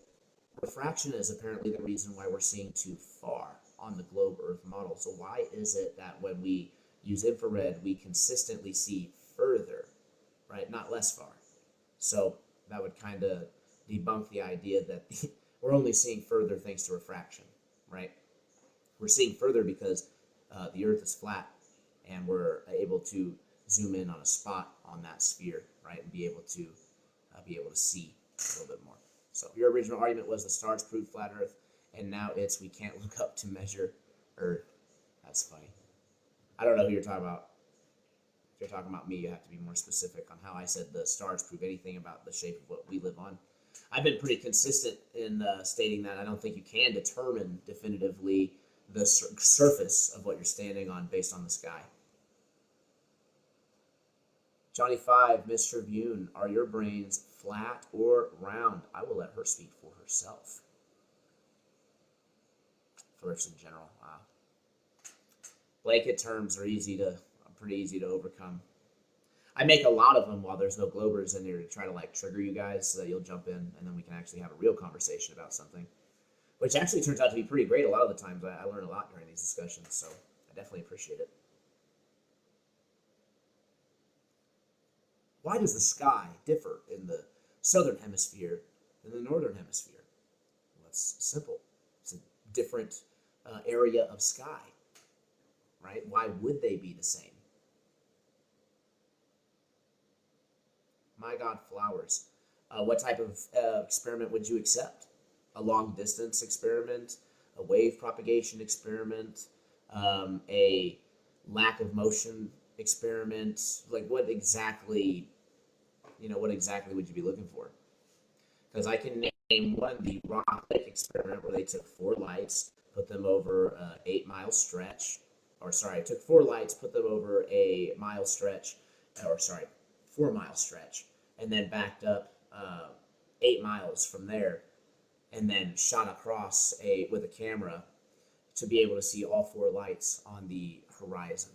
refraction is apparently the reason why we're seeing too far on the globe Earth model. So why is it that when we use infrared, we consistently see further, right? Not less far. So that would kind of debunk the idea that we're only seeing further thanks to refraction, right? We're seeing further because the Earth is flat, and we're able to zoom in on a spot on that sphere, right, and be able to see a little bit more. So your original argument was the stars prove flat Earth, and now it's we can't look up to measure Earth. That's funny. I don't know who you're talking about. If you're talking about me, you have to be more specific on how I said the stars prove anything about the shape of what we live on. I've been pretty consistent in stating that I don't think you can determine definitively the surface of what you're standing on based on the sky. Johnny 5, MrTribune, are your brains flat or round? I will let her speak for herself. First in general. Blanket terms are pretty easy to overcome. I make a lot of them while there's no globers in there to try to trigger you guys so that you'll jump in and then we can actually have a real conversation about something, which actually turns out to be pretty great a lot of the times. I learn a lot during these discussions, so I definitely appreciate it. Why does the sky differ in the southern hemisphere than the northern hemisphere? Well, it's simple. It's a different area of sky, right? Why would they be the same? My God, flowers. What type of experiment would you accept? A long distance experiment, a wave propagation experiment, a lack of motion experiment? What exactly would you be looking for? Because I can name one, the Rock Lake experiment, where they took 4 lights, put them over an 8-mile stretch. Took 4 lights, put them over a 4-mile stretch, and then backed up 8 miles from there, and then shot across with a camera to be able to see all 4 lights on the horizon,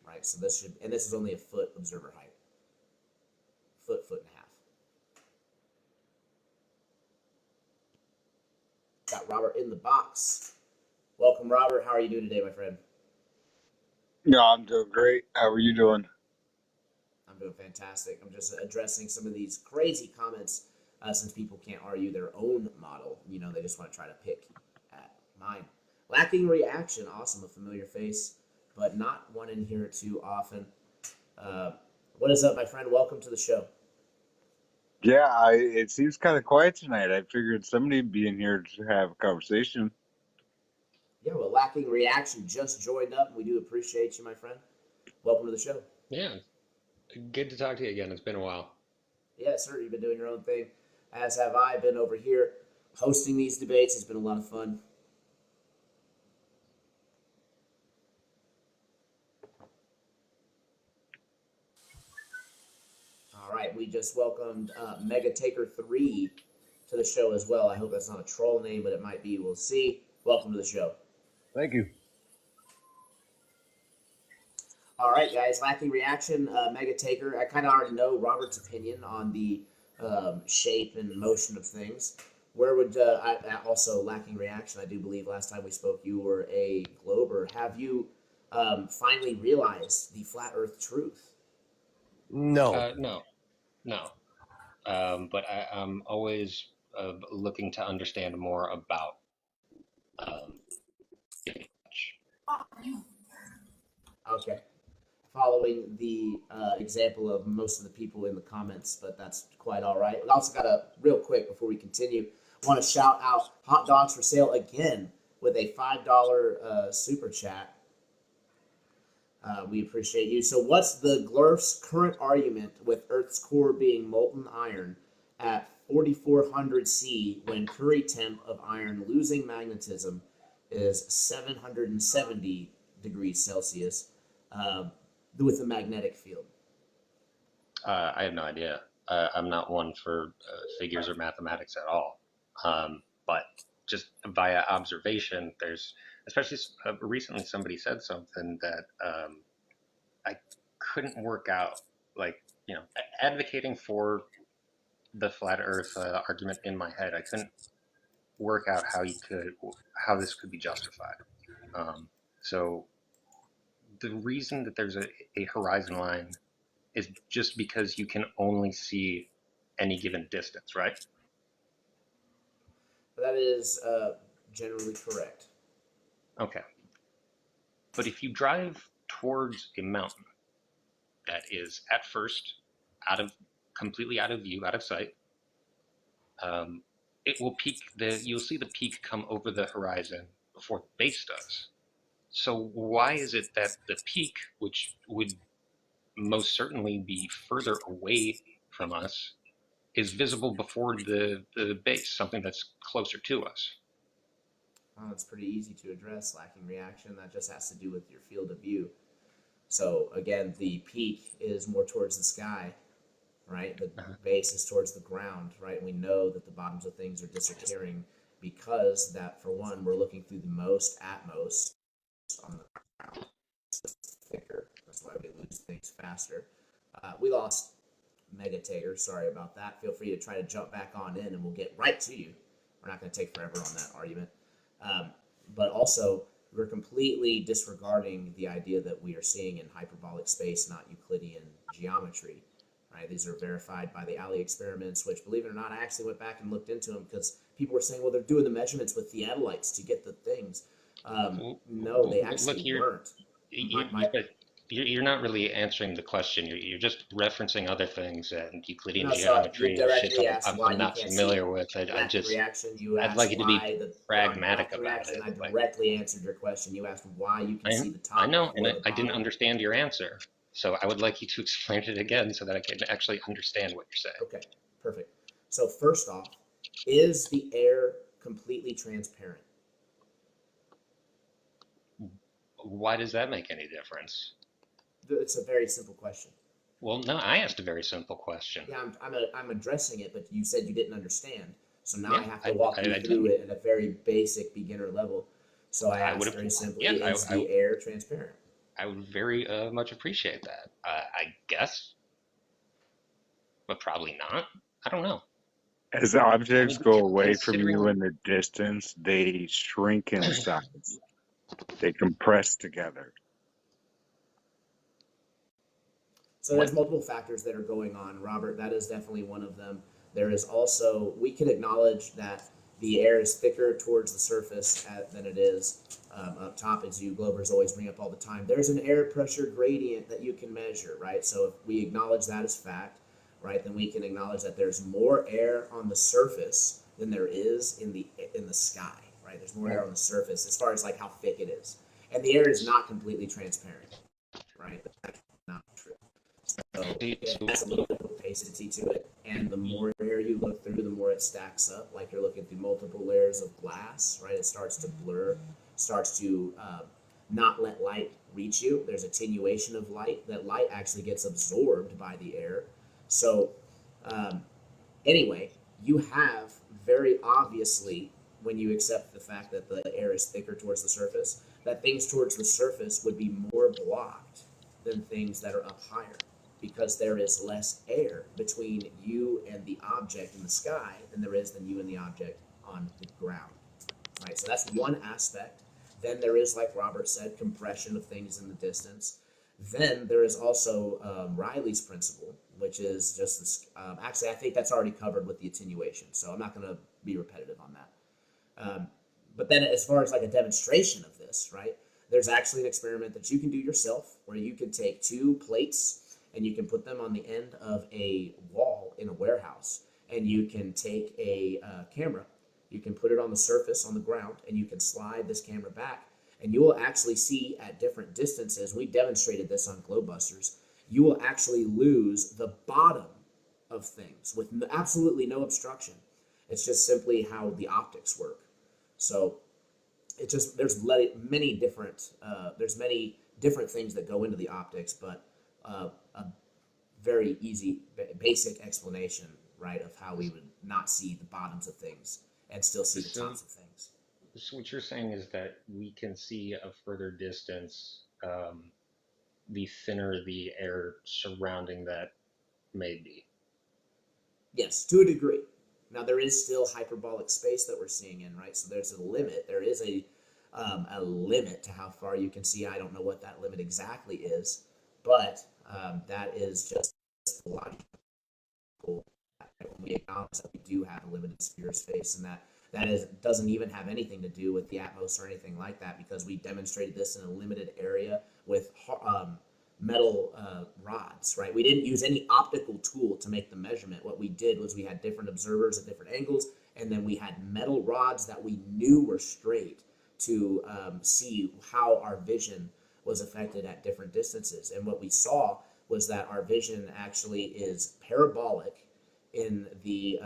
right? So this is only a foot observer height, foot and a half. Got Robert in the box. Welcome, Robert. How are you doing today, my friend? Yeah, I'm doing great. How are you doing? I'm doing fantastic. I'm just addressing some of these crazy comments since people can't argue their own model. They just want to try to pick at mine. Lacking reaction. Awesome. A familiar face, but not one in here too often. Uh, what is up, my friend? Welcome to the show. Yeah, it seems kind of quiet tonight. I figured somebody'd be in here to have a conversation. Yeah, well, Lacking Reaction just joined up, and we do appreciate you, my friend. Welcome to the show. Yeah, good to talk to you again. It's been a while. Yeah, sir, you've been doing your own thing, as have I. Been over here hosting these debates. It's been a lot of fun. All right, we just welcomed Mega Taker 3 to the show as well. I hope that's not a troll name, but it might be. We'll see. Welcome to the show. Thank you. All right, guys. Lacking reaction, Mega Taker. I kind of already know Robert's opinion on the shape and motion of things. Where would also lacking reaction? I do believe last time we spoke, you were a Glober. Have you finally realized the flat Earth truth? No. No. But I'm always looking to understand more about um, Okay. Following the example of most of the people in the comments, but that's quite all right. We also got real quick before we continue, want to shout out Hot Dogs for Sale again with a $5 super chat. We appreciate you. So, what's the Glurf's current argument with Earth's core being molten iron at 4400 C when Curie temp of iron losing magnetism is 770 degrees Celsius with a magnetic field? I have no idea. I'm not one for figures or mathematics at all. But just via observation, especially recently somebody said something that I couldn't work out. Like, advocating for the flat Earth argument in my head, I couldn't work out how this could be justified. Um, so the reason that there's a horizon line is just because you can only see any given distance, right? That is generally correct. Okay. But if you drive towards a mountain that is at first completely out of view, out of sight, um, it will you'll see the peak come over the horizon before the base does. So why is it that the peak, which would most certainly be further away from us, is visible before the base, something that's closer to us? It's pretty easy to address lacking reaction. That just has to do with your field of view. So again, the peak is more towards the sky, right? The base is towards the ground, right? We know that the bottoms of things are disappearing because that, for one, we're looking through the most at most on the ground. It's thicker. That's why we lose things faster. We lost Mega Tater. Sorry about that. Feel free to try to jump back on in, and we'll get right to you. We're not going to take forever on that argument. But also, we're completely disregarding the idea that we are seeing in hyperbolic space, not Euclidean geometry. Right? These are verified by the Alley experiments, which, believe it or not, I actually went back and looked into them because people were saying, well, they're doing the measurements with theodolites to get the things. No, they actually weren't. You're not really answering the question. You're just referencing other things and Euclidean No, so geometry you and shit directly asked why I'm you not can't familiar see with. lacking reaction. You I'd asked like you to why be the pragmatic lacking about reaction. it. I directly answered your question. You asked why you can see the I top know, before and the I didn't bottom. understand your answer. So I would like you to explain it again so that I can actually understand what you're saying. Okay, perfect. So first off, is the air completely transparent? Why does that make any difference? It's a very simple question. Well, no, I asked a very simple question. Yeah, I'm addressing it, but you said you didn't understand. So now Yeah, I have to walk you through it at a very basic beginner level. So I asked very simply, is the air transparent? I would very much appreciate that. I guess, but probably not. I don't know. As objects go away from you considering in the distance, they shrink in size. They compress together. So there's multiple factors that are going on, Robert. That is definitely one of them. There is also, we can acknowledge that the air is thicker towards the surface than it is up top, as you Globers always bring up all the time. There's an air pressure gradient that you can measure, right? So if we acknowledge that as fact, right, then we can acknowledge that there's more air on the surface than there is in the sky, right? There's more air on the surface as far as like how thick it is, and the air is not completely transparent, right? That's not true. So it has a little bit of opacity to it, and the more air you look through, the more it stacks up. Like you're looking through multiple layers of glass, right? It starts to blur, starts to not let light reach you. There's attenuation of light. That light actually gets absorbed by the air. So um, anyway, you have very obviously, when you accept the fact that the air is thicker towards the surface, that things towards the surface would be more blocked than things that are up higher, because there is less air between you and the object in the sky than there is than you and the object on the ground. Right, so that's one aspect. Then there is, like Robert said, compression of things in the distance. Then there is also Riley's principle, which is just this. Actually, I think that's already covered with the attenuation, so I'm not going to be repetitive on that. But then, as far as like a demonstration of this, right? There's actually an experiment that you can do yourself, where you can take two plates and you can put them on the end of a wall in a warehouse, and you can take a camera, you can put it on the surface on the ground, and you can slide this camera back, and you will actually see at different distances. We demonstrated this on Globebusters. You will actually lose the bottom of things with absolutely no obstruction. It's just simply how the optics work. So it just many different many different things that go into the optics, but a very easy basic explanation, right, of how we would not see the bottoms of things and still see the tops of things. So what you're saying is that we can see a further distance, the thinner the air surrounding that may be. Yes, to a degree. Now there is still hyperbolic space that we're seeing in, right? So there's a limit. There is a limit to how far you can see. I don't know what that limit exactly is, but that is just logical. When we acknowledge that we do have a limited sphere space, and that doesn't even have anything to do with the Atmos or anything like that, because we demonstrated this in a limited area with metal rods, right? We didn't use any optical tool to make the measurement. What we did was we had different observers at different angles, and then we had metal rods that we knew were straight to see how our vision was affected at different distances. And what we saw was that our vision actually is parabolic in the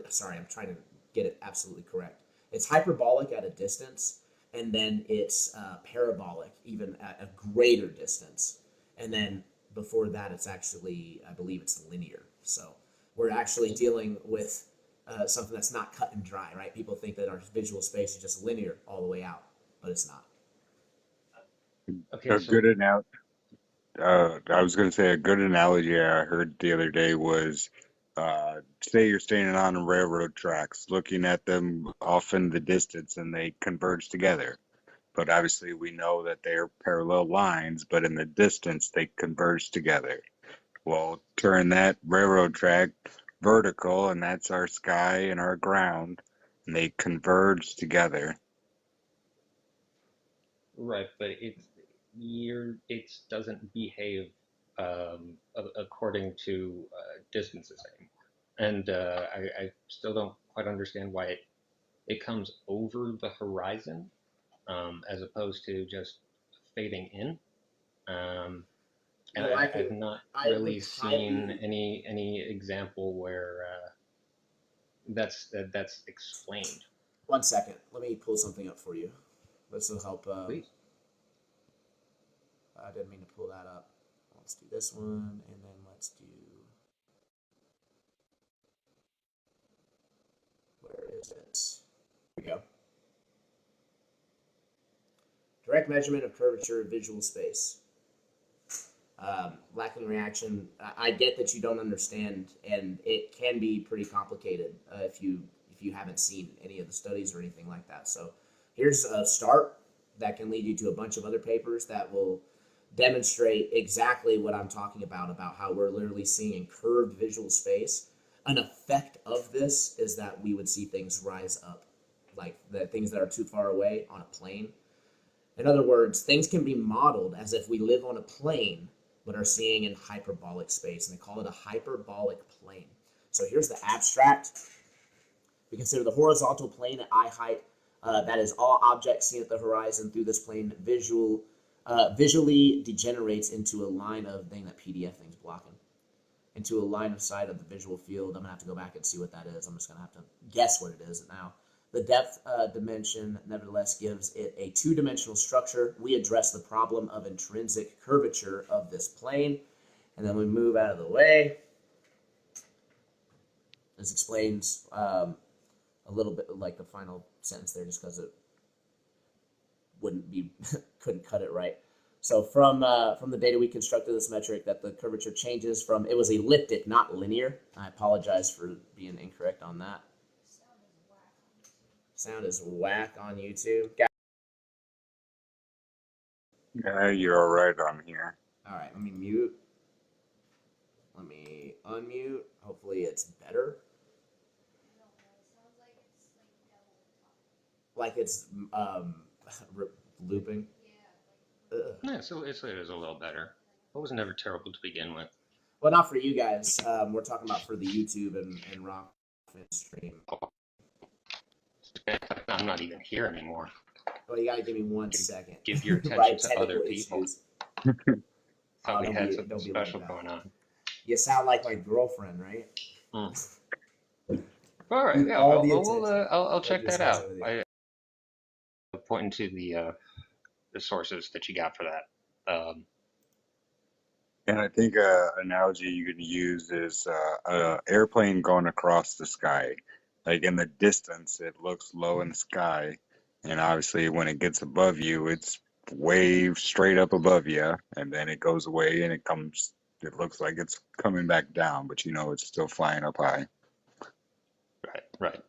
sorry, I'm trying to get it absolutely correct. It's hyperbolic at a distance, and then it's parabolic even at a greater distance. And then before that, it's actually, I believe it's linear. So we're actually dealing with something that's not cut and dry, right? People think that our visual space is just linear all the way out, but it's not. Okay, A so good analogy. I was going to say a good analogy I heard the other day was, say you're standing on the railroad tracks, looking at them off in the distance, and they converge together. But obviously, we know that they're parallel lines, but in the distance, they converge together. Well, turn that railroad track vertical, and that's our sky and our ground, and they converge together. right, but it doesn't behave according to distances anymore, and I still don't quite understand why it comes over the horizon, as opposed to just fading in. And Well, I've not I really would seen highly. any example where that's explained. 1 second. Let me pull something up for you. This will help. Please. I didn't mean to pull that up. Let's do this one, and then let's do. Where is it? Here we go. Direct measurement of curvature of visual space. Lacking reaction. I get that you don't understand, and it can be pretty complicated if you haven't seen any of the studies or anything like that. So here's a start that can lead you to a bunch of other papers that will demonstrate exactly what I'm talking about how we're literally seeing in curved visual space. An effect of this is that we would see things rise up, like the things that are too far away on a plane. In other words, things can be modeled as if we live on a plane, but are seeing in hyperbolic space, and they call it a hyperbolic plane. So here's the abstract. We consider the horizontal plane at eye height. That is all objects seen at the horizon through this plane visually degenerates into a line of, dang, that PDF thing's blocking, into a line of sight of the visual field. I'm going to have to go back and see what that is. I'm just going to have to guess what it is now. The depth dimension, nevertheless, gives it a two-dimensional structure. We address the problem of intrinsic curvature of this plane, and then we move out of the way. This explains a little bit like the final sentence there, just because it couldn't cut it right. So from the data we constructed this metric that the curvature changes from, it was elliptic, not linear. I apologize for being incorrect on that. Sound is whack on YouTube. Yeah, you're all right on here. All right, let me mute. Let me unmute. Hopefully it's better. Like it's looping. Yeah, so it is a little better. It was never terrible to begin with. Well, not for you guys. We're talking about for the YouTube and Rock stream. I'm not even here anymore. Well, you gotta give me 1 second. Give your attention right, to other people. Thought we had something special going on. You sound like my girlfriend, right? All right, yeah. I'll check that out. I pointing to the sources that you got for that. And I think an analogy you could use is an airplane going across the sky. Like in the distance, it looks low in the sky, and obviously when it gets above you, it's way straight up above you, and then it goes away and it comes. It looks like it's coming back down, but you know it's still flying up high. Right.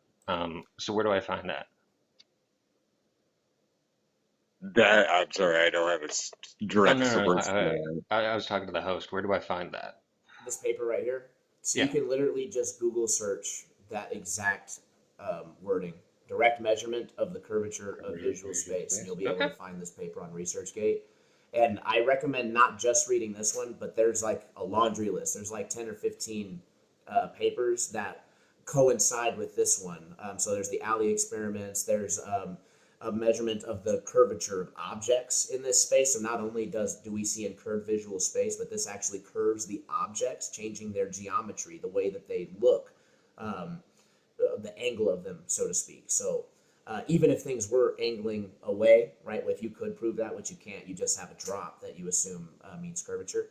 So where do I find that? That I'm sorry, I don't have a direct source. I was talking to the host. Where do I find that? This paper right here. So you can literally just Google search that exact wording, direct measurement of the curvature of visual space, and you'll be able to find this paper on ResearchGate. And I recommend not just reading this one, but there's like a laundry list. There's like 10 or 15 papers that coincide with this one. So there's the alley experiments. There's a measurement of the curvature of objects in this space. So not only do we see in curved visual space, but this actually curves the objects, changing their geometry, the way that they look, the angle of them, so to speak. So even if things were angling away, right? If you could prove that, which you can't, you just have a drop that you assume means curvature.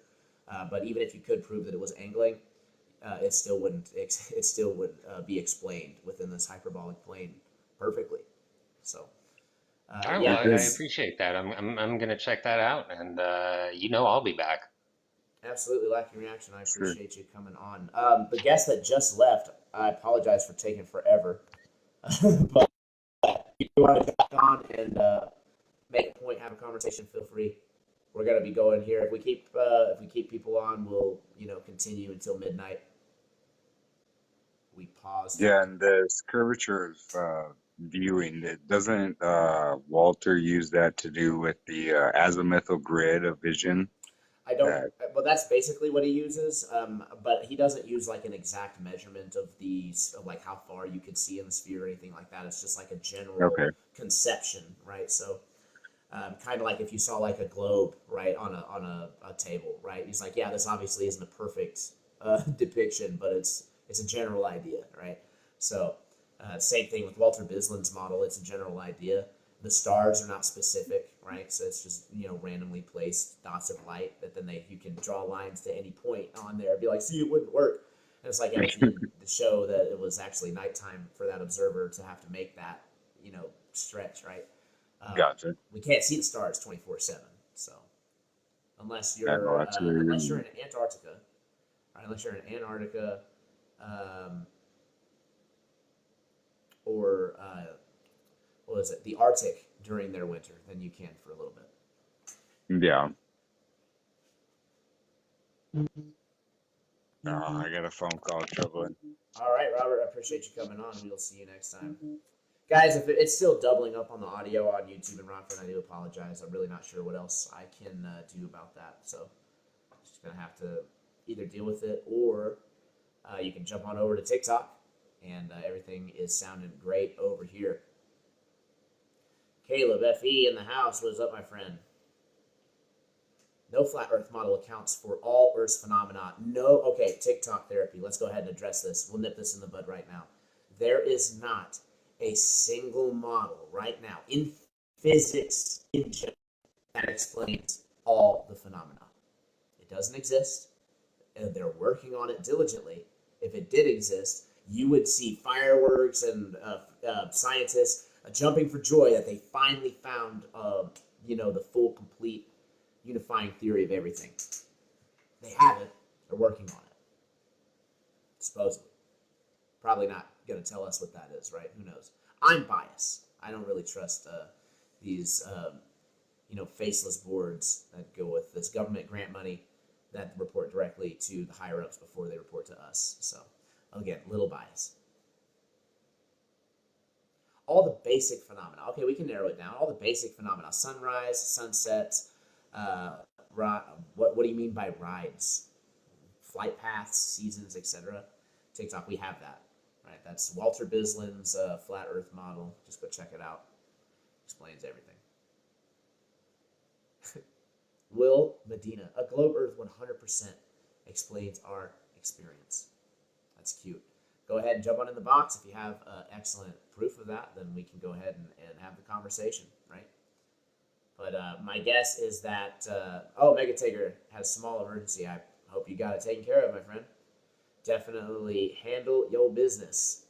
But even if you could prove that it was angling, it still wouldn't be explained within this hyperbolic plane perfectly. So. I appreciate that. I'm gonna check that out, and I'll be back. Absolutely, lacking reaction. I appreciate you coming on. The guest that just left, I apologize for taking forever, but if you want to get back on and make a point, have a conversation, feel free. We're gonna be going here. If we keep people on, we'll continue until midnight. We pause. Yeah, and this curvature of viewing, it doesn't Walter use that to do with the azimuthal grid of vision? I don't. Well, that's basically what he uses, but he doesn't use like an exact measurement of like how far you could see in the sphere or anything like that. It's just like a general conception, right? So, kind of like if you saw like a globe, right, on a table, right? He's like, yeah, this obviously isn't a perfect depiction, but it's a general idea, right? So, same thing with Walter Bisland's model. It's a general idea. The stars are not specific, right? So it's just randomly placed dots of light that then you can draw lines to any point on there. Be like, see, it wouldn't work. And it's like, yeah, you need to show that it was actually nighttime for that observer to have to make that stretch, right? Gotcha. We can't see the stars 24/7, so unless Oh, you're that's unless weird. you're in Antarctica, right? Unless you're in Antarctica, um, or what is it, the Arctic during their winter, then you can for a little bit. Yeah. I got a phone call troubling. All right, Robert, I appreciate you coming on. We'll see you next time. Guys, if it's still doubling up on the audio on YouTube and Rockford, I do apologize. I'm really not sure what else I can do about that. So I'm just going to have to either deal with it, or you can jump on over to TikTok, and everything is sounding great over here. Caleb FE in the house. What is up, my friend? No flat Earth model accounts for all Earth's phenomena. No, okay, TikTok therapy. Let's go ahead and address this. We'll nip this in the bud right now. There is not a single model right now in physics in general that explains all the phenomena. It doesn't exist, and they're working on it diligently. If it did exist, you would see fireworks and scientists jumping for joy that they finally found, the full, complete, unifying theory of everything. They haven't. They're working on it, supposedly. Probably not going to tell us what that is, right? Who knows? I'm biased. I don't really trust these, faceless boards that go with this government grant money that report directly to the higher ups before they report to us. So, again, little bias. All the basic phenomena. Okay, we can narrow it down. All the basic phenomena: sunrise, sunsets. What do you mean by rides? Flight paths, seasons, etc. TikTok, we have that. Right, that's Walter Bislin's flat Earth model. Just go check it out. Explains everything. Will Medina, a globe Earth 100% explains our experience. That's cute. Go ahead and jump on in the box if you have excellent proof of that. Then we can go ahead and have the conversation, right? But my guess is that Mega Tigger has small emergency. I hope you got it taken care of, my friend. Definitely handle your business.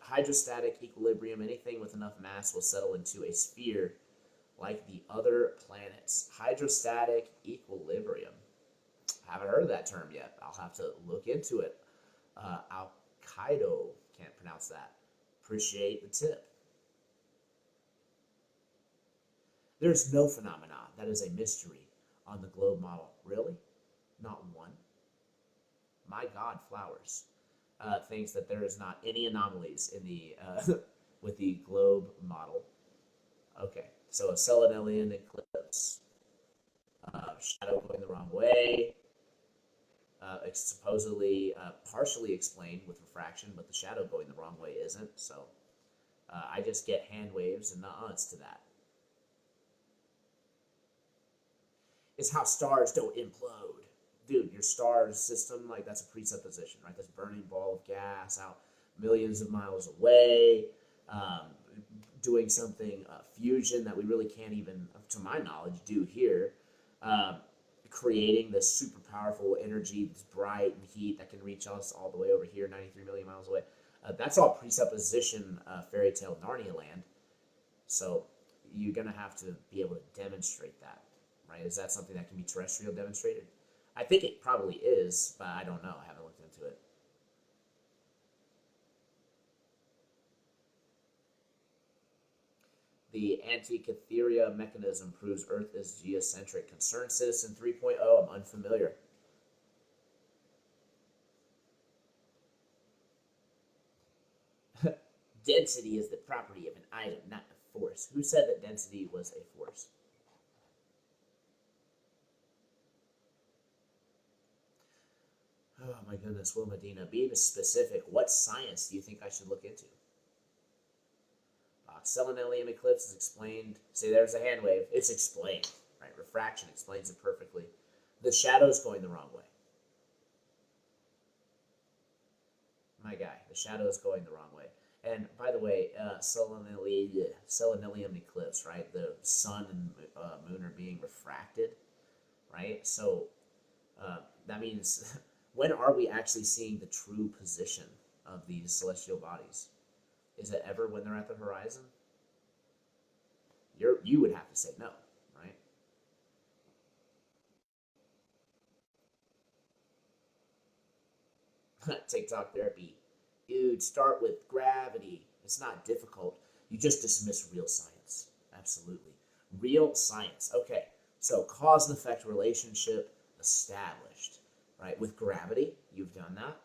Hydrostatic equilibrium, anything with enough mass will settle into a sphere like the other planets. Hydrostatic equilibrium. Haven't heard of that term yet. I'll have to look into it. Al-Qaeda, can't pronounce that. Appreciate the tip. There's no phenomena that is a mystery on the globe model. Really? Not one. My God, Flowers thinks that there is not any anomalies in the with the globe model. Okay, so a Selenelian eclipse, shadow going the wrong way. It's supposedly partially explained with refraction, but the shadow going the wrong way isn't. So I just get hand waves and nuts to that. It's how stars don't implode. Dude, your star system, like, that's a presupposition, right? This burning ball of gas out millions of miles away, doing something, fusion that we really can't even, to my knowledge, do here. Creating this super powerful energy, this bright and heat that can reach us all the way over here, 93 million miles away. That's all presupposition, fairy tale Narnia land. So you're going to have to be able to demonstrate that, right? Is that something that can be terrestrial demonstrated? I think it probably is, but I don't know. I haven't looked into it. The Antikythera mechanism proves Earth is geocentric. Concerned Citizen 3.0, I'm unfamiliar. Density is the property of an item, not a force. Who said that density was a force? Oh my goodness, Will Medina, be specific. What science do you think I should look into? Selenelium eclipse is explained. See, there's a hand wave. It's explained, right? Refraction explains it perfectly. The shadow's going the wrong way. My guy, the shadow is going the wrong way. And by the way, Selenelium eclipse, right? The sun and moon are being refracted, right? So that means when are we actually seeing the true position of these celestial bodies? Is it ever when they're at the horizon? You would have to say no, right? TikTok therapy. Dude, start with gravity. It's not difficult. You just dismiss real science. Absolutely. Real science. Okay, so cause and effect relationship established, right? With gravity, you've done that.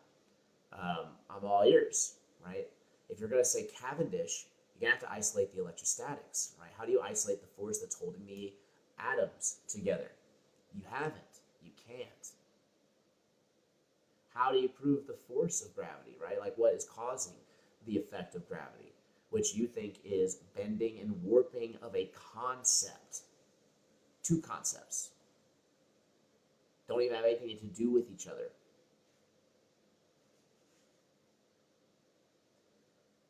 I'm all ears, right? If you're going to say Cavendish, you're going to have to isolate the electrostatics, right? How do you isolate the force that's holding the atoms together? You haven't. You can't. How do you prove the force of gravity, right? Like what is causing the effect of gravity, which you think is bending and warping of a concept. Two concepts. Don't even have anything to do with each other.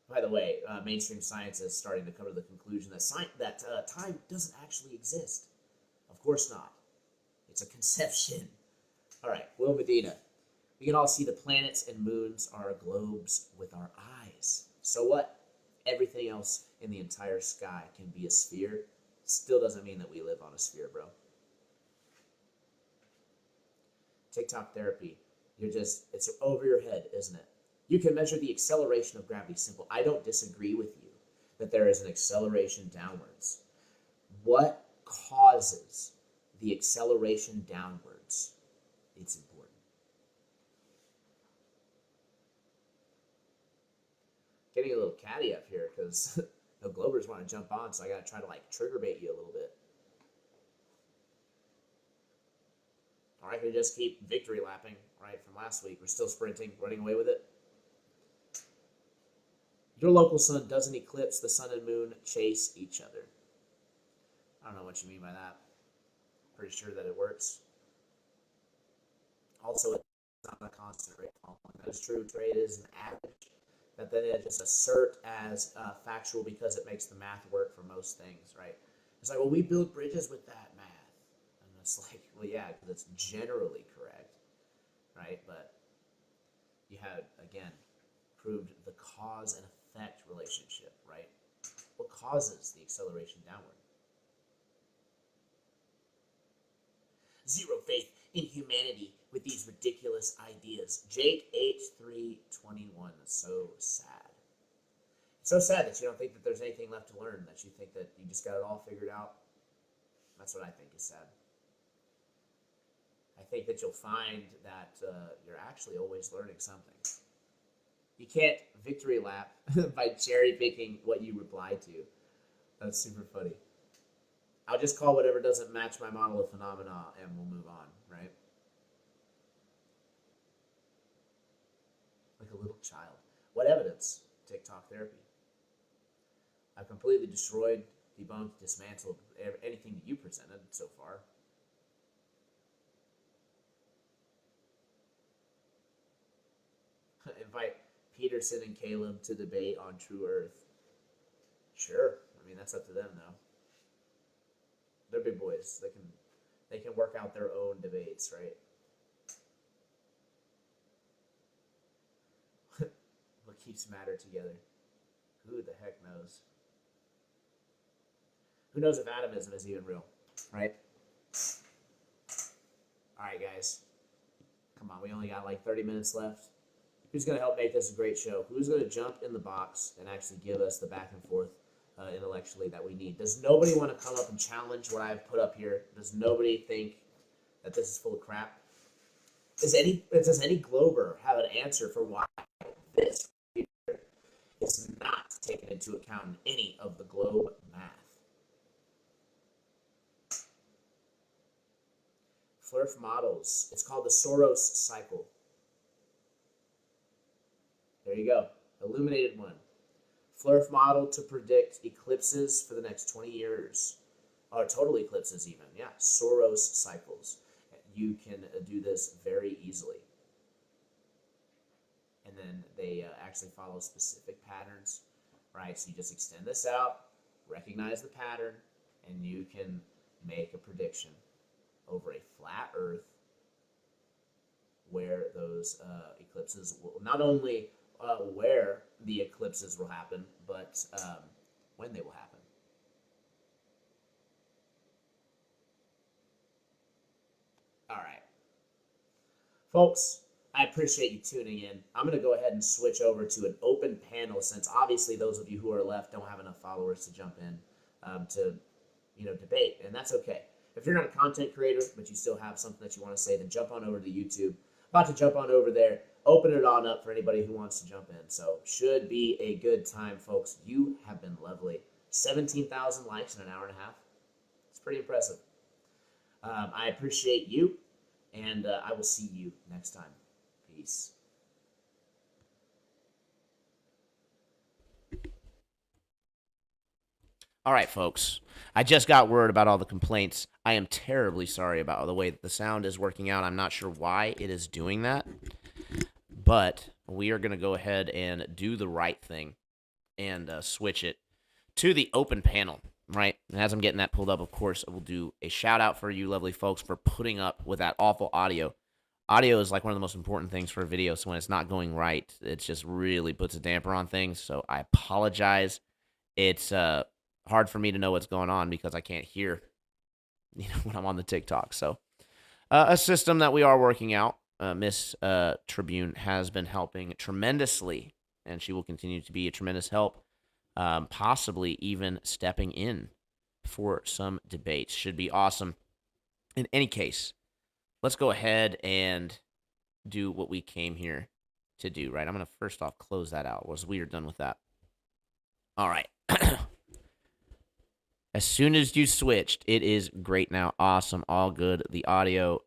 By the way, mainstream science is starting to come to the conclusion that time doesn't actually exist. Of course not. It's a conception. All right, Will Medina. We can all see the planets and moons are globes with our eyes. So what? Everything else in the entire sky can be a sphere. Still doesn't mean that we live on a sphere, bro. TikTok therapy. It's over your head, isn't it? You can measure the acceleration of gravity. Simple. I don't disagree with you that there is an acceleration downwards. What causes the acceleration downwards? It's important. Getting a little catty up here because the Globers want to jump on, so I got to try to trigger bait you a little bit. Or I could just keep victory lapping, right, from last week. We're still sprinting, running away with it. Your local sun doesn't eclipse. The sun and moon chase each other. I don't know what you mean by that. Pretty sure that it works. Also, it's not a constant rate following. That is true. Trade is an average that then it just assert as factual because it makes the math work for most things, right? It's like, well, we build bridges with that math. And it's like, well, yeah, because it's generally correct, right? But you had, again, proved the cause and effect relationship, right? What causes the acceleration downward? Zero faith in humanity with these ridiculous ideas. Jake H321. So sad. It's so sad that you don't think that there's anything left to learn, that you think that you just got it all figured out. That's what I think is sad. I think that you'll find that you're actually always learning something. You can't victory lap by cherry picking what you reply to. That's super funny. I'll just call whatever doesn't match my model of phenomena and we'll move on, right? Like a little child. What evidence? TikTok therapy. I've completely destroyed, debunked, dismantled anything that you presented so far. Invite Peterson and Caleb to debate on True Earth. Sure. I mean, that's up to them, though. They're big boys. They can work out their own debates, right? What keeps matter together? Who the heck knows? Who knows if atomism is even real, right? All right, guys. Come on, we only got 30 minutes left. Who's going to help make this a great show? Who's going to jump in the box and actually give us the back and forth intellectually that we need? Does nobody want to come up and challenge what I've put up here? Does nobody think that this is full of crap? Does any Glober have an answer for why this is not taken into account in any of the globe math? Flerf models. It's called the Soros cycle. There you go. Illuminated one. Flerf model to predict eclipses for the next 20 years. Or total eclipses even. Yeah, Soros cycles. You can do this very easily. And then they actually follow specific patterns, right? So you just extend this out, recognize the pattern, and you can make a prediction over a flat Earth where those eclipses will not only where the eclipses will happen, but when they will happen. All right. Folks, I appreciate you tuning in. I'm going to go ahead and switch over to an open panel since obviously those of you who are left don't have enough followers to jump in to debate, and that's okay. If you're not a content creator but you still have something that you want to say, then jump on over to YouTube. About to jump on over there, open it on up for anybody who wants to jump in. So should be a good time, folks. You have been lovely. 17,000 likes in an hour and a half. It's pretty impressive. I appreciate you, and I will see you next time. Peace. All right, folks. I just got word about all the complaints. I am terribly sorry about the way that the sound is working out. I'm not sure why it is doing that, but we are going to go ahead and do the right thing and switch it to the open panel, right? And as I'm getting that pulled up, of course, I will do a shout out for you lovely folks for putting up with that awful audio. Audio is like one of the most important things for a video, so when it's not going right, it just really puts a damper on things, so I apologize. It's hard for me to know what's going on because I can't hear, when I'm on the TikTok. So a system that we are working out. MrTribune has been helping tremendously, and she will continue to be a tremendous help, possibly even stepping in for some debates. Should be awesome. In any case, let's go ahead and do what we came here to do, right? I'm going to first off close that out once we are done with that. All right. As soon as you switched, it is great now. Awesome. All good. The audio,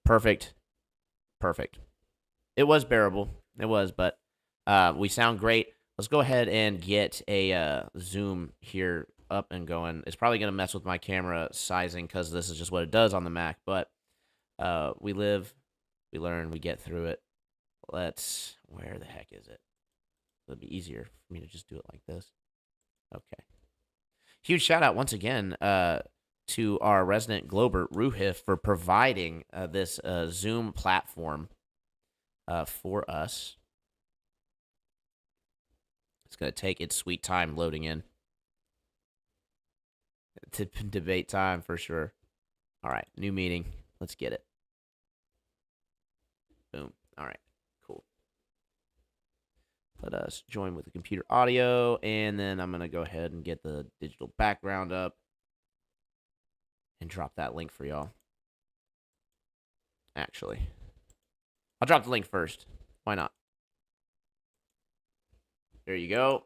perfect. Perfect. It was bearable. It was, but we sound great. Let's go ahead and get a Zoom here up and going. It's probably going to mess with my camera sizing because this is just what it does on the Mac, but we live, we learn, we get through it. Where the heck is it? It'll be easier for me to just do it like this. Okay. Huge shout out once again to our resident Globert Ruhif for providing this Zoom platform for us. It's going to take its sweet time loading in. Debate time for sure. All right, new meeting. Let's get it. Boom. All right, cool. Let us join with the computer audio, and then I'm going to go ahead and get the digital background up and drop that link for y'all. Actually, I'll drop the link first. Why not? There you go.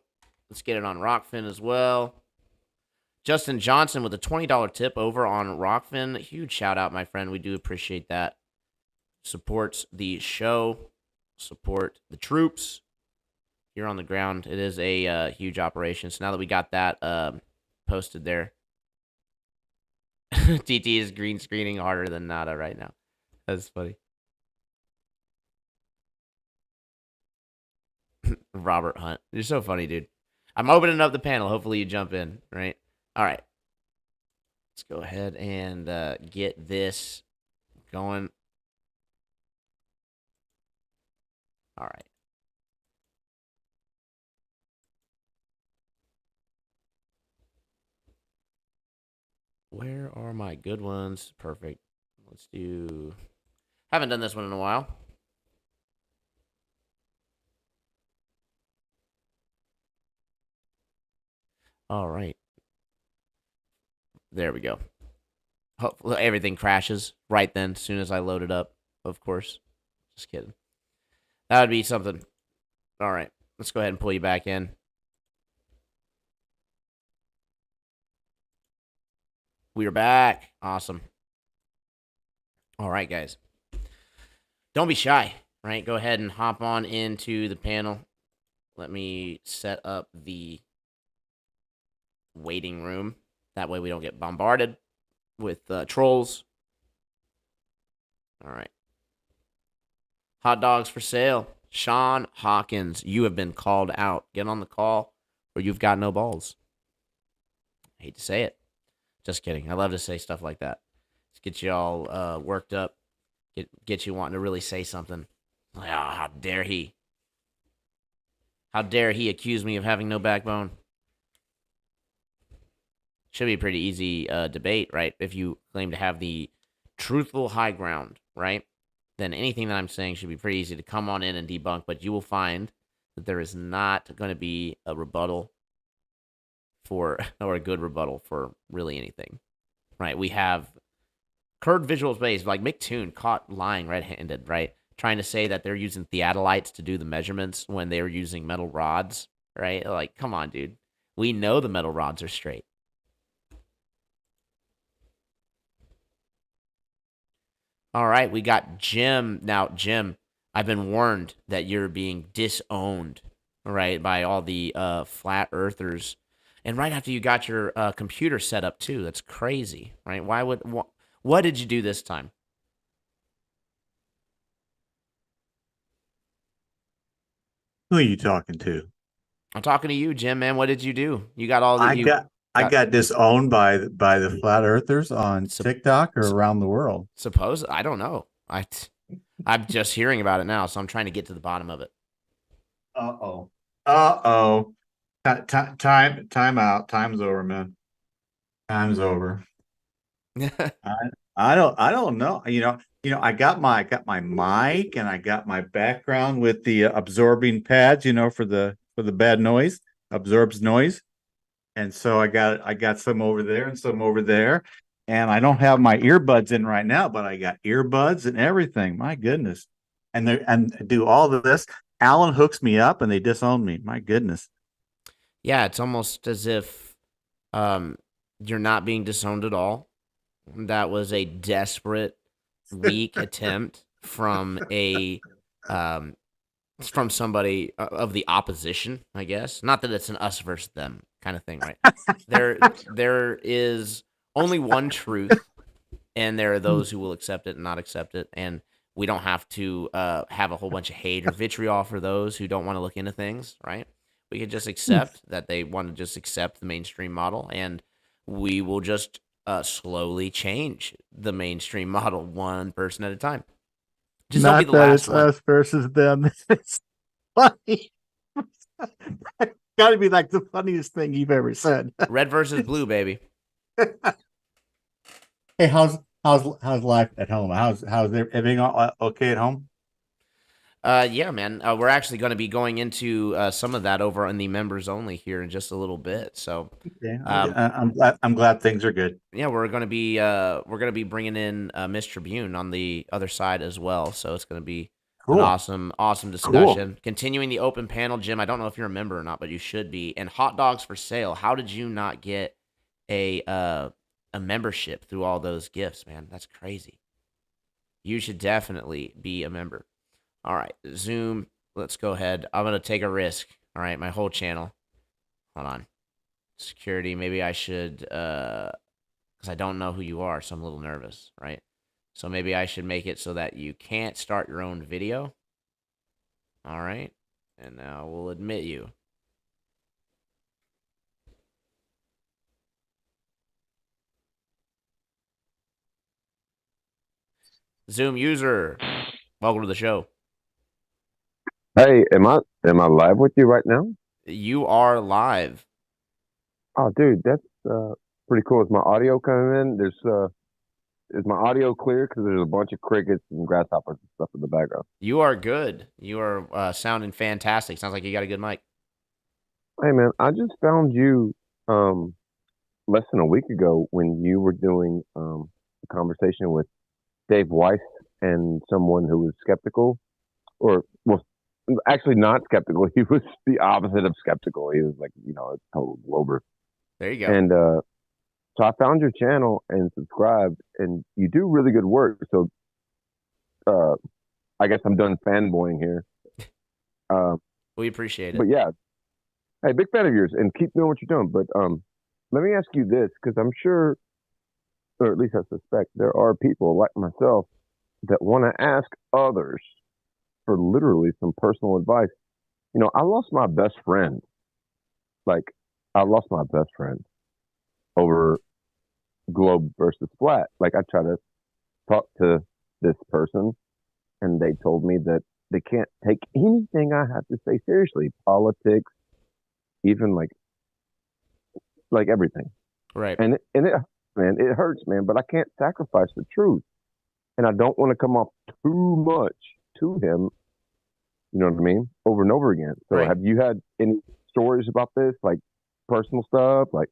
Let's get it on Rockfin as well. Justin Johnson with a $20 tip over on Rockfin. Huge shout out, my friend. We do appreciate that. Supports the show. Support the troops here on the ground. It is a huge operation. So now that we got that posted there, TT is green screening harder than nada right now. That's funny. Robert Hunt. You're so funny, dude. I'm opening up the panel. Hopefully you jump in, right? All right. Let's go ahead and get this going. All right. Where are my good ones? Perfect. Let's do... Haven't done this one in a while. All right. There we go. Hopefully everything crashes right then as soon as I load it up, of course. Just kidding. That would be something. All right. Let's go ahead and pull you back in. We are back. Awesome. All right, guys. Don't be shy, right? Go ahead and hop on into the panel. Let me set up the waiting room. That way we don't get bombarded with trolls. All right. Hot dogs for sale. Sean Hawkins, you have been called out. Get on the call or you've got no balls. I hate to say it. Just kidding. I love to say stuff like that. Just get you all worked up. Get you wanting to really say something. Like, oh, how dare he? How dare he accuse me of having no backbone? Should be a pretty easy debate, right? If you claim to have the truthful high ground, right? then anything that I'm saying should be pretty easy to come on in and debunk. But you will find that there is not going to be a rebuttal for, or a good rebuttal for really anything, right? We have curved visual space, like McToon caught lying red-handed, right? Trying to say that they're using theodolites to do the measurements when they were using metal rods, right? Like, come on, dude. We know the metal rods are straight. All right, we got Jim. Now, Jim, I've been warned that you're being disowned, right, by all the flat earthers. And right after you got your computer set up, too. That's crazy, right? What did you do this time? Who are you talking to? I'm talking to you, Jim, man. What did you do? You got all that I you got disowned by the flat earthers on sup- TikTok or sup- around the world. suppose? I don't know. I'm just hearing about it now, so I'm trying to get to the bottom of it. Uh-oh. Uh-oh. Time out. Time's over, man. Time's over. I don't know. I got my mic and I got my background with the absorbing pads, for the bad noise, absorbs noise. And so I got some over there and some over there. And I don't have my earbuds in right now, but I got earbuds and everything. My goodness. And do all of this. Alan hooks me up and they disown me. My goodness. Yeah, it's almost as if you're not being disowned at all. That was a desperate, weak attempt um, from somebody of the opposition, I guess. Not that it's an us versus them kind of thing, right? There is only one truth, and there are those who will accept it and not accept it, and we don't have to have a whole bunch of hate or vitriol for those who don't want to look into things, right? We can just accept that they want to just accept the mainstream model, and we will just slowly change the mainstream model one person at a time. Just don't be Not the that last it's one. us versus them. It's funny. Got to be like the funniest thing you've ever said. Red versus blue, baby. Hey, how's life at home? How's everything okay at home? Yeah, man. We're actually going to be going into some of that over on the members only here in just a little bit. So, Yeah, um, I'm glad things are good. yeah, we're going to be bringing in MrTribune on the other side as well. So it's going to be an Cool. awesome discussion. Continuing the open panel, Jim. I don't know if you're a member or not, but you should be. And hot dogs for sale. How did you not get a membership through all those gifts, man? That's crazy. You should definitely be a member. All right, Zoom. Let's go ahead. I'm gonna take a risk. All right, my whole channel. Hold on. Security. Maybe I should, because I don't know who you are, so I'm a little nervous, right? So maybe I should make it so that you can't start your own video. All right, and now we'll admit you. Zoom user, welcome to the show. Hey, am I live with you right now? You are live. Oh, dude, that's pretty cool. Is my audio coming in? Is my audio clear? Because there's a bunch of crickets and grasshoppers and stuff in the background. You are good. You are sounding fantastic. Sounds like you got a good mic. Hey, man, I just found you less than a week ago when you were doing a conversation with Dave Weiss and someone who was skeptical, or well, actually not skeptical. He was the opposite of skeptical. He was like, a total glober. There you go. And so I found your channel and subscribed, and you do really good work. So I guess I'm done fanboying here. We appreciate it. But yeah, hey, big fan of yours, and keep doing what you're doing. But let me ask you this, because I'm sure, or at least I suspect, there are people like myself that want to ask others for literally some personal advice. I lost my best friend. Like, I lost my best friend over globe versus flat. Like, I try to talk to this person, and they told me that they can't take anything I have to say seriously. Politics, even like everything. Right. And it hurts, man, but I can't sacrifice the truth. and I don't want to come off too much to him. You know what I mean? Over and over again. So, Right. have you had any stories about this, like personal stuff, like?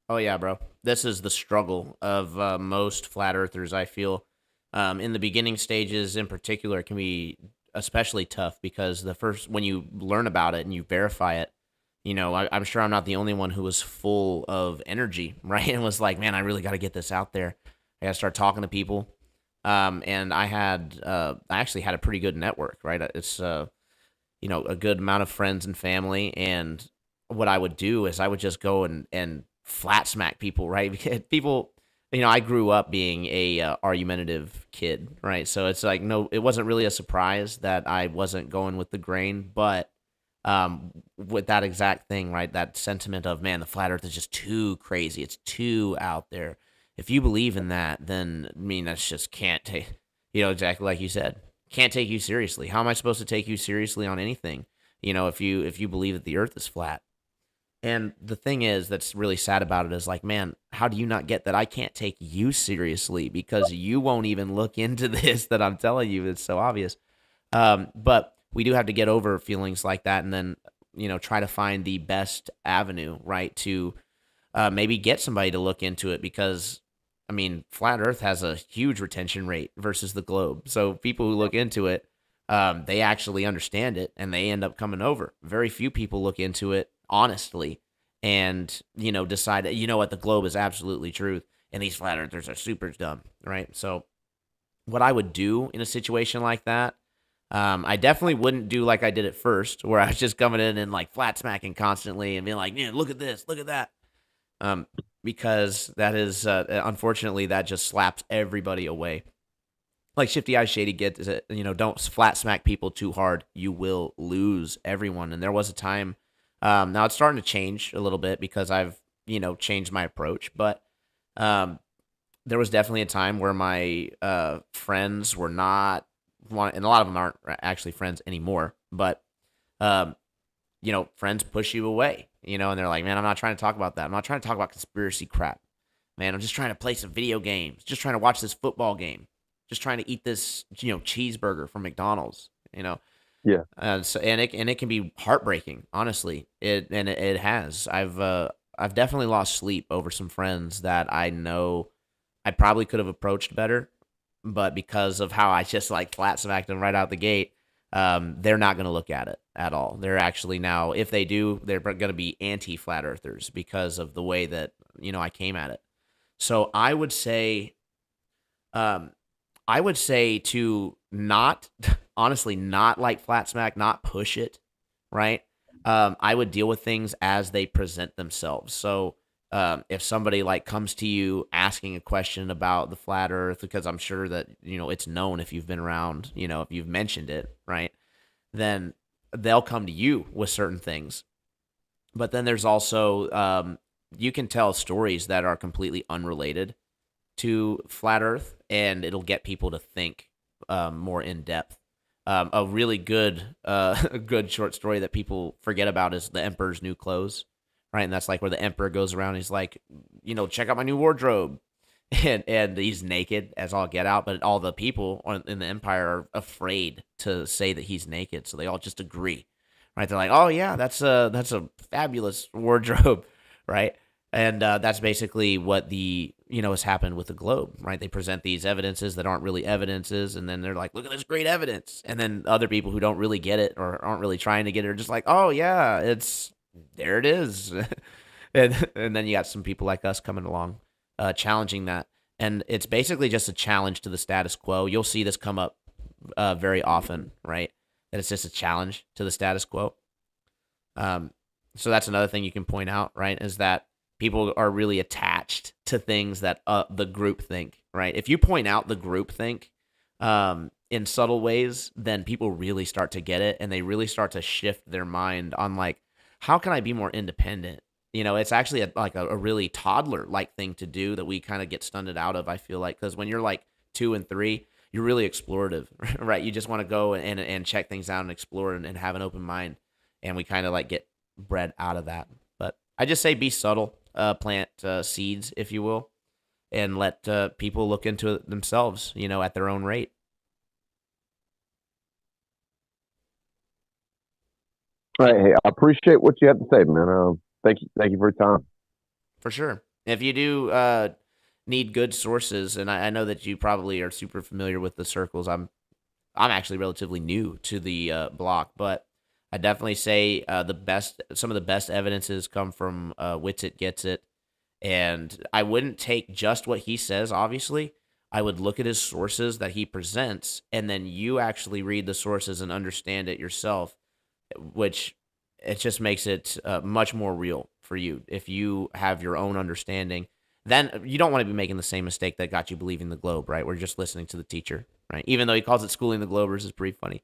Oh yeah, bro. This is the struggle of most flat earthers. I feel in the beginning stages, in particular, it can be especially tough because the first when you learn about it and you verify it, I'm sure I'm not the only one who was full of energy, right? And was like, man, I really got to get this out there. I got to start talking to people. And I actually had a pretty good network, right? It's a good amount of friends and family, and what I would do is I would just go and flat smack people, right? Because people, I grew up being a argumentative kid, right? So it's like no, it wasn't really a surprise that I wasn't going with the grain, but with that exact thing, right? That sentiment of man, the flat Earth is just too crazy, it's too out there. If you believe in that, then I mean that's just can't take, exactly like you said, can't take you seriously. How am I supposed to take you seriously on anything? If you believe that the Earth is flat. And the thing is, that's really sad about it is like, man, how do you not get that I can't take you seriously because you won't even look into this that I'm telling you? It's so obvious. But we do have to get over feelings like that and then, try to find the best avenue, right, to maybe get somebody to look into it because, I mean, flat Earth has a huge retention rate versus the globe. So people who look into it, they actually understand it and they end up coming over. Very few people look into it honestly and decide what, the globe is absolutely truth and these flat earthers are super dumb, right? So what I would do in a situation like that, I definitely wouldn't do like I did at first where I was just coming in and like flat smacking constantly and being like, man, look at this, look at that. um, because that is unfortunately that just slaps everybody away. Like Shifty Eye Shady gets is it, don't flat smack people too hard, you will lose everyone. And there was a time, now it's starting to change a little bit because I've changed my approach, but um, there was definitely a time where my friends were not and a lot of them aren't actually friends anymore, but um, friends push you away, and they're like, man, I'm not trying to talk about that. I'm not trying to talk about conspiracy crap. Man, I'm just trying to play some video games, just trying to watch this football game, just trying to eat this, cheeseburger from McDonald's, Yeah. And it can be heartbreaking, honestly. It has. I've definitely lost sleep over some friends that I know I probably could have approached better, but because of how I just like flat smacked them right out the gate, they're not going to look at it at all. They're actually now, if they do, they're going to be anti-flat earthers because of the way that I came at it. So um, I would say to not honestly not like flat smack, not push it, right? I would deal with things as they present themselves. So if somebody like comes to you asking a question about the flat earth, because I'm sure that it's known if you've been around, if you've mentioned it, right, then they'll come to you with certain things. But then there's also you can tell stories that are completely unrelated to flat earth and it'll get people to think more in depth. A really good a good short story that people forget about is The Emperor's New Clothes, right? And that's like where the emperor goes around and he's like, check out my new wardrobe. And he's naked as all get out, but all the people in the empire are afraid to say that he's naked, so they all just agree, right? They're like, oh yeah, that's a fabulous wardrobe, right? And that's basically what has happened with the globe, right? They present these evidences that aren't really evidences, and then they're like, look at this great evidence. And then other people who don't really get it or aren't really trying to get it are just like, oh yeah, there it is. And then you got some people like us coming along, challenging that. And it's basically just a challenge to the status quo. You'll see this come up very often, right? That it's just a challenge to the status quo. So that's another thing you can point out, right? Is that people are really attached to things that the group think, right? If you point out the group think in subtle ways, then people really start to get it and they really start to shift their mind on like, how can I be more independent? It's actually a really toddler-like thing to do that we kind of get stunted out of, I feel like, because when you're like 2 and 3, you're really explorative, right? You just want to go and check things out and explore and have an open mind. And we kind of like get bred out of that. But I just say be subtle, plant seeds, if you will. and let people look into it themselves, at their own rate. All right, hey, I appreciate what you have to say, man. Thank you for your time. For sure. If you do need good sources, and I know that you probably are super familiar with the circles. I'm actually relatively new to the block, but I definitely say some of the best evidences come from Wits It Gets It, and I wouldn't take just what he says. Obviously, I would look at his sources that he presents, and then you actually read the sources and understand it yourself, which it just makes it much more real for you if you have your own understanding. Then you don't want to be making the same mistake that got you believing the globe, right? We're just listening to the teacher, right? Even though he calls it schooling the Globers, is pretty funny.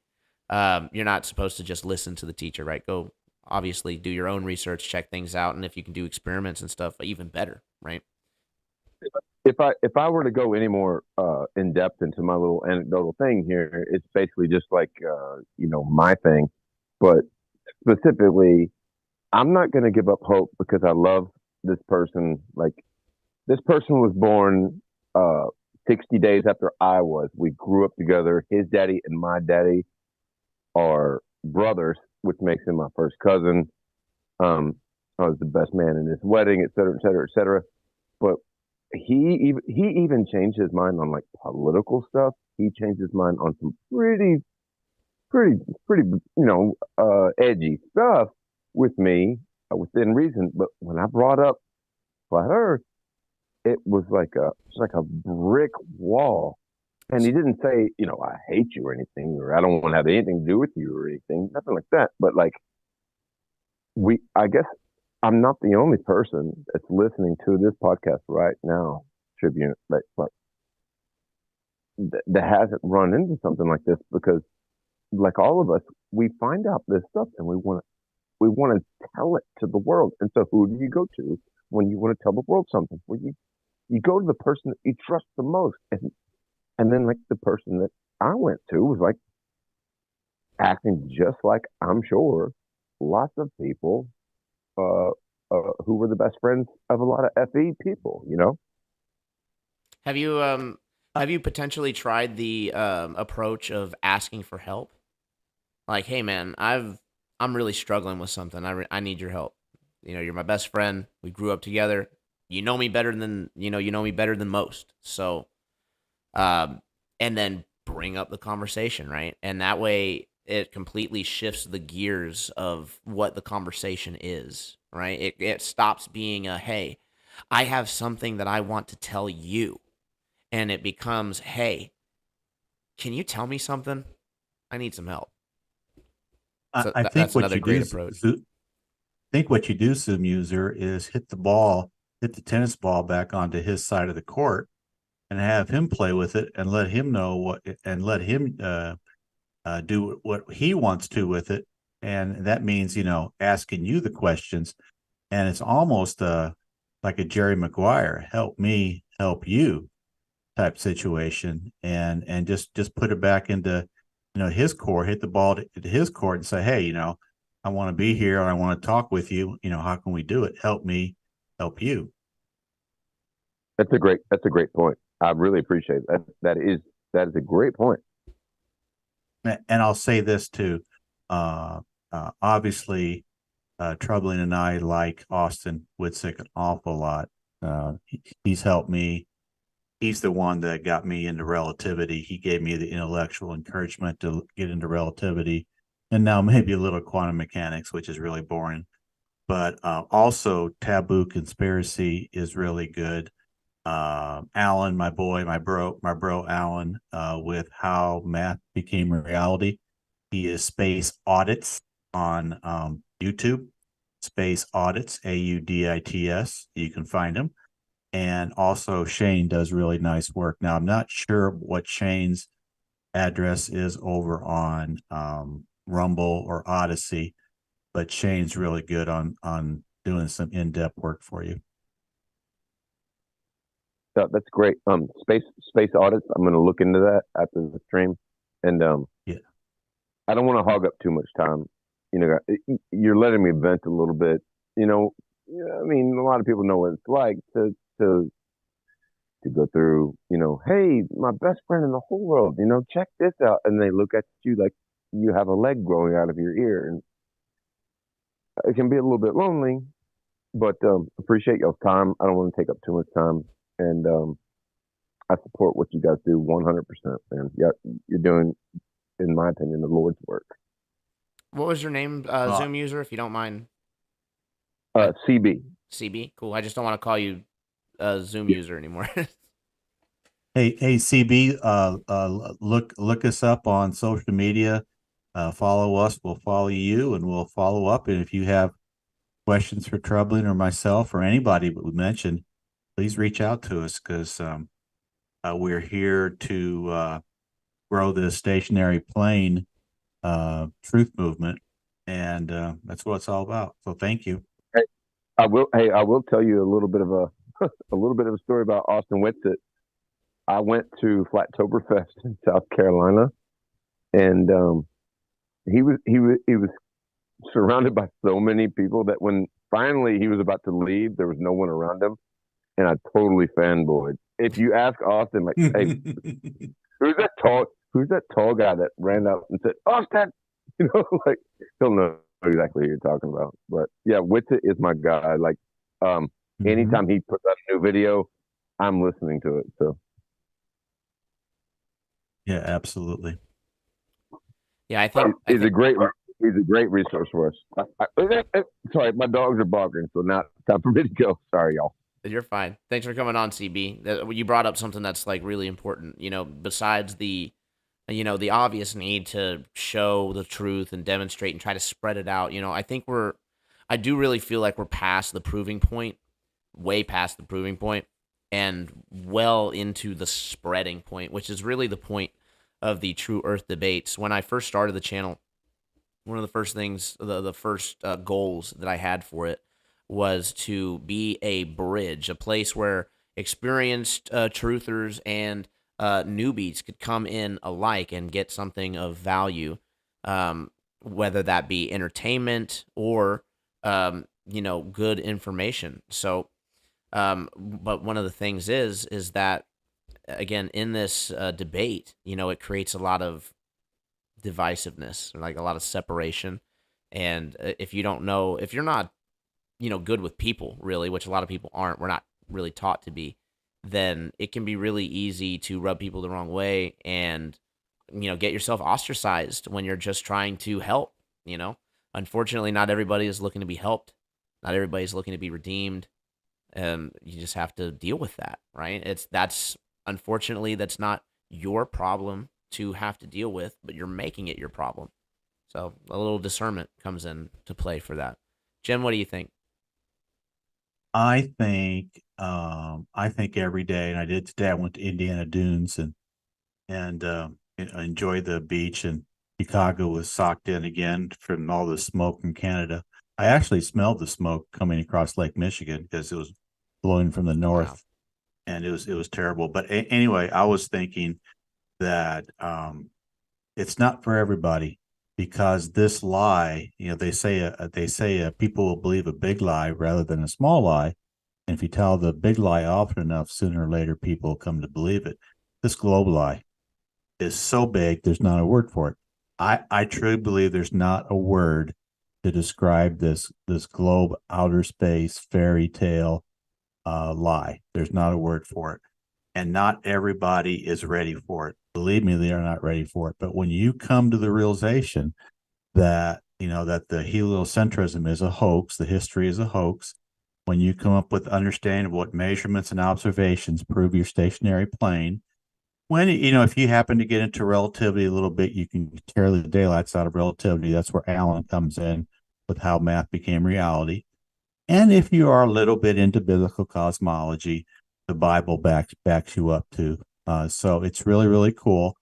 You're not supposed to just listen to the teacher, right? Go obviously do your own research, check things out, and if you can do experiments and stuff, even better, right? If I were to go any more in depth into my little anecdotal thing here, it's basically just like my thing, but specifically, I'm not going to give up hope because I love this person. Like this person was born 60 days after I was. We grew up together. His daddy and my daddy are brothers, which makes him my first cousin. I was the best man in his wedding, et cetera, et cetera, et cetera. But he even changed his mind on like political stuff. He changed his mind on some pretty edgy stuff with me within reason. But when I brought up flat Earth, it was like a brick wall. And he didn't say, I hate you or anything, or I don't want to have anything to do with you or anything, nothing like that. But like I guess I'm not the only person that's listening to this podcast right now, Tribune, that hasn't run into something like this because, like all of us, we find out this stuff and we want to tell it to the world. And so, who do you go to when you want to tell the world something? Well, you go to the person that you trust the most, and then like the person that I went to was like acting just like I'm sure lots of people who were the best friends of a lot of FE people, Have you potentially tried the approach of asking for help? Like, hey man, I'm really struggling with something. I need your help. You're my best friend. We grew up together. You know me better than most. So, and then bring up the conversation, right? And that way, it completely shifts the gears of what the conversation is, right? It stops being a hey, I have something that I want to tell you, and it becomes hey, can you tell me something? I need some help. So I think that's what another you do, great approach. think what you do, Zoom user, is hit the tennis ball back onto his side of the court, and have him play with it, and let him know and let him do what he wants to with it, and that means asking you the questions, and it's almost like a Jerry Maguire, help me, help you type situation, and just put it back into his court, hit the ball to his court, and say, hey, I want to be here, I want to talk with you. How can we do it? Help me, help you. That's a great point. I really appreciate that. That is a great point. And I'll say this too. Obviously, Troubling and I like Austin Whitsick an awful lot. He's helped me. He's the one that got me into relativity. He gave me the intellectual encouragement to get into relativity, and now maybe a little quantum mechanics, which is really boring. But also, Taboo Conspiracy is really good. Alan, my boy, my bro, Alan, with How Math Became Reality. He is Space Audits on YouTube. Space Audits, AUDITS. You can find him. And also Shane does really nice work. Now I'm not sure what Shane's address is over on Rumble or Odyssey, but Shane's really good on doing some in-depth work for you. That's great. Space audits. I'm going to look into that after the stream, and yeah, I don't want to hog up too much time. You're letting me vent a little bit. I mean, a lot of people know what it's like to to go through, hey, my best friend in the whole world, check this out. And they look at you like you have a leg growing out of your ear. And it can be a little bit lonely, but appreciate your time. I don't want to take up too much time. And I support what you guys do 100%, man. Yeah, you're doing, in my opinion, the Lord's work. What was your name, Zoom user, if you don't mind? CB. CB? Cool. I just don't want to call you Zoom user anymore. Hey, CB, look us up on social media. Follow us. We'll follow you, and we'll follow up. And if you have questions for Troubling or myself or anybody that we mentioned, please reach out to us, because we're here to grow the stationary plane truth movement, and that's what it's all about. So thank you. Hey, I will tell you a little bit of a story about Austin Whitsitt. I went to Flattoberfest in South Carolina, and he was surrounded by so many people that when finally he was about to leave, there was no one around him, and I totally fanboyed. If you ask Austin, like, hey, who's that tall guy that ran up and said, Austin, like, he'll know exactly who you're talking about. But yeah, Whitsitt is my guy. Like, anytime he puts out a new video, I'm listening to it. So. Yeah, absolutely. Yeah, I think he's a great resource for us. Sorry, my dogs are barking, so now it's time for me to go. Sorry, y'all. You're fine. Thanks for coming on, CB. You brought up something that's like really important. Besides the obvious need to show the truth and demonstrate and try to spread it out. I do really feel like we're past the proving point, way past the proving point, and well into the spreading point, which is really the point of the True Earth debates. When I first started the channel, one of the first things, the first goals that I had for it was to be a bridge, a place where experienced truthers and newbies could come in alike and get something of value, whether that be entertainment or good information. So, but one of the things is that, again, in this debate, it creates a lot of divisiveness, like a lot of separation. And if you're not, good with people, really, which a lot of people aren't, we're not really taught to be, then it can be really easy to rub people the wrong way and, get yourself ostracized when you're just trying to help. Unfortunately, not everybody is looking to be helped. Not everybody's looking to be redeemed. You just have to deal with that, right? Unfortunately, that's not your problem to have to deal with, but you're making it your problem. So a little discernment comes in to play for that. Jim, what do you think? I think every day, and I did today. I went to Indiana Dunes and enjoyed the beach, and Chicago was socked in again from all the smoke in Canada. I actually smelled the smoke coming across Lake Michigan because it was blowing from the north. Wow. And it was terrible. But anyway, I was thinking that it's not for everybody, because this lie, they say people will believe a big lie rather than a small lie. And if you tell the big lie often enough, sooner or later people will come to believe it. This globe lie is so big, there's not a word for it. I truly believe there's not a word to describe this globe outer space fairy tale lie. There's not a word for it. And not everybody is ready for it. Believe me, they are not ready for it. But when you come to the realization that, that the heliocentrism is a hoax, the history is a hoax, when you come up with understanding of what measurements and observations prove your stationary plane, when, if you happen to get into relativity a little bit, you can tear the daylights out of relativity. That's where Alan comes in with how math became reality. And if you are a little bit into biblical cosmology, the Bible backs you up too. So it's really, really cool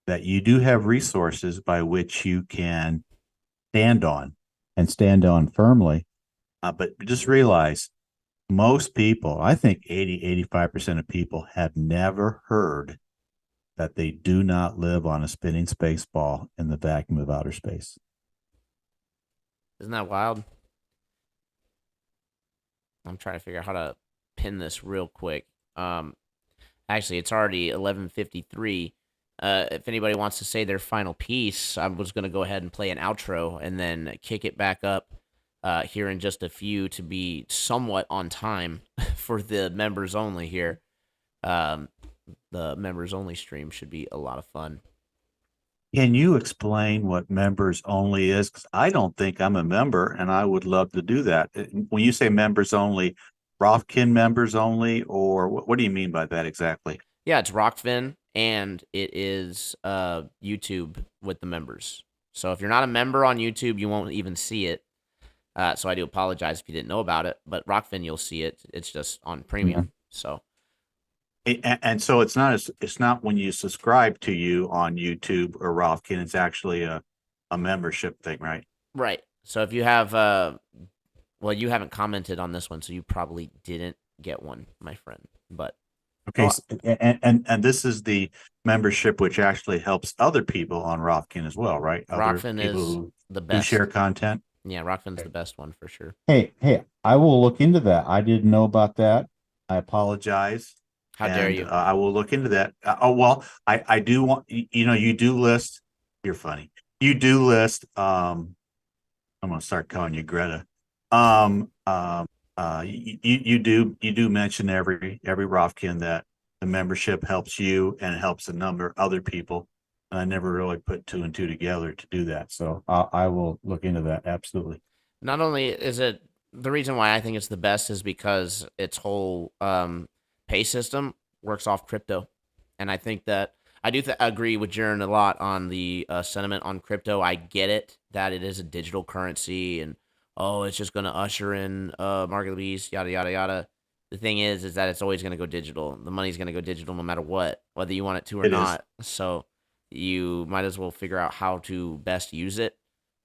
that you do have resources by which you can stand on firmly. But just realize most people, I think 85% of people have never heard that they do not live on a spinning space ball in the vacuum of outer space. Isn't that wild? I'm trying to figure out how to pin this real quick. Actually, it's already 11:53. If anybody wants to say their final piece, I was going to go ahead and play an outro and then kick it back up here in just a few to be somewhat on time for the members only here. Um, the members only stream should be a lot of fun. Can you explain what members only is? Because I don't think I'm a member, and I would love to do that. When you say members only, Rofkin members only, or what do you mean by that exactly? Yeah, it's Rockfin, and it is YouTube with the members. So if you're not a member on YouTube, you won't even see it. So I do apologize if you didn't know about it, but Rockfin, you'll see it. It's just on premium. Mhm. So And so it's not when you subscribe to you on YouTube or Rofkin, it's actually a membership thing, right? right. So if you have, well, you haven't commented on this one, so you probably didn't get one, my friend. But Okay, oh, so, and this is the membership which actually helps other people on Rofkin as well, right? Other Rockfin people is who the do best. share content. Yeah, Rockfin's the best one for sure. Hey, I will look into that. I didn't know about that. I apologize. How dare And you? I will look into that. Well, I do want, you do list, you're funny. You do list, I'm going to start calling you Greta. You do mention every Rofkin that the membership helps you and it helps a number of other people. And I never really put two and two together to do that. So I will look into that. Absolutely. Not only is it the reason why I think it's the best is because its whole pay system works off crypto, and I think that I do agree with Jaron a lot on the sentiment on crypto. I get it that it is a digital currency, and oh, it's just going to usher in market beast, yada yada yada. The thing is that it's always going to go digital. The money's going to go digital no matter what, whether you want it to or It is. not. So you might as well figure out how to best use it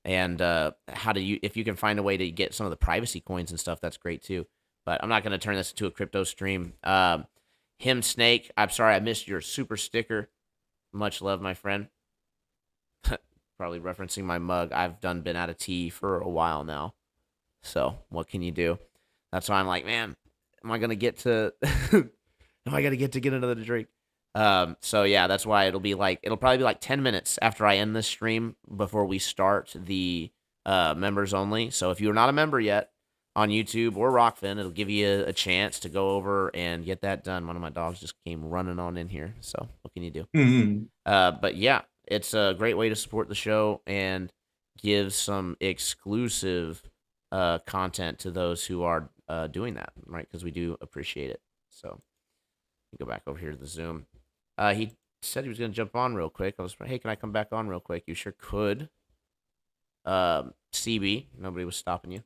and how to if you can find a way to get some of the privacy coins and stuff, that's great too. But I'm not going to turn this into a crypto stream. Him Snake, I'm sorry I missed your super sticker. Much love, my friend. Probably referencing my mug. I've been out of tea for a while now, so what can you do? That's why I'm like, man, am I gonna get to? Am I gonna get another drink? So yeah, that's why it'll probably be like 10 minutes after I end this stream before we start the members only. So if you're not a member yet on YouTube or Rockfin, it'll give you a chance to go over and get that done. One of my dogs just came running on in here. So what can you do? Mhm. But yeah, it's a great way to support the show and give some exclusive content to those who are doing that, right? Because we do appreciate it. So go back over here to the Zoom. He said he was going to jump on real quick. I was, hey, can I come back on real quick? You sure could. CB, nobody was stopping you.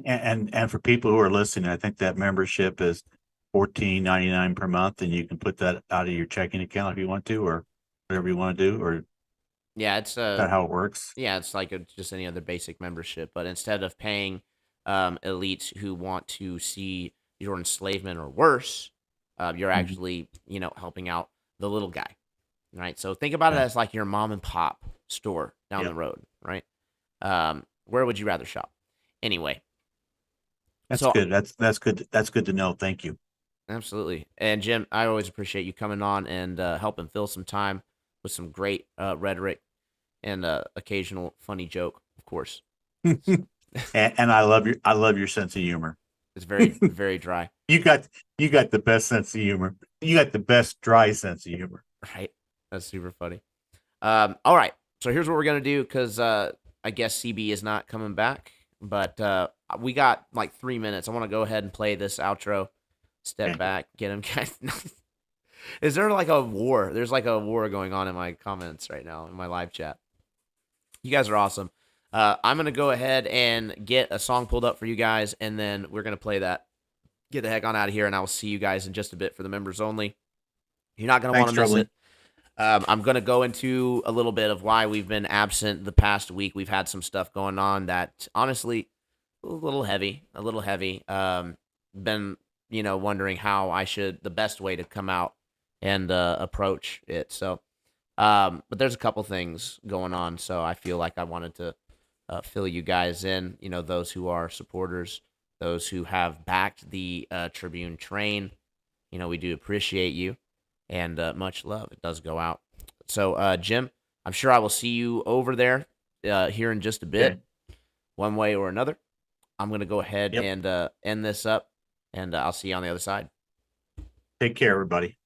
And for people who are listening, I think that membership is $14.99 per month, and you can put that out of your checking account if you want to, or whatever you want to do, or yeah, it's is that how it works? Yeah, it's like just any other basic membership, but instead of paying elites who want to see your enslavement or worse, you're actually helping out the little guy, right? So think about it Yeah. as like your mom and pop store down the road, right? Where would you rather shop? Anyway, That's so good. That's good. That's good to know. Thank you. absolutely. And Jim, I always appreciate you coming on and helping fill some time with some great rhetoric and occasional funny joke, of course. And I love your sense of humor. It's very very dry. You got the best sense of humor. You got the best dry sense of humor. Right. That's super funny. All right. So here's what we're gonna do because I guess CB is not coming back, but we got like 3 minutes. I want to go ahead and play this outro. Step Okay. back, get him. Is there like a war? There's like a war going on in my comments right now in my live chat. You guys are awesome. I'm gonna go ahead and get a song pulled up for you guys, and then we're gonna play that. Get the heck on out of here, and I will see you guys in just a bit for the members only. You're not gonna want to miss it. I'm gonna go into a little bit of why we've been absent the past week. We've had some stuff going on that honestly a little heavy. Been wondering how the best way to come out and approach it. So, but there's a couple things going on, so I feel like I wanted to fill you guys in. Those who are supporters, those who have backed the Tribune train, we do appreciate you, and much love. It does go out. So, Jim, I'm sure I will see you over there here in just a bit, one way or another. I'm going to go ahead and end this up, and I'll see you on the other side. Take care, everybody.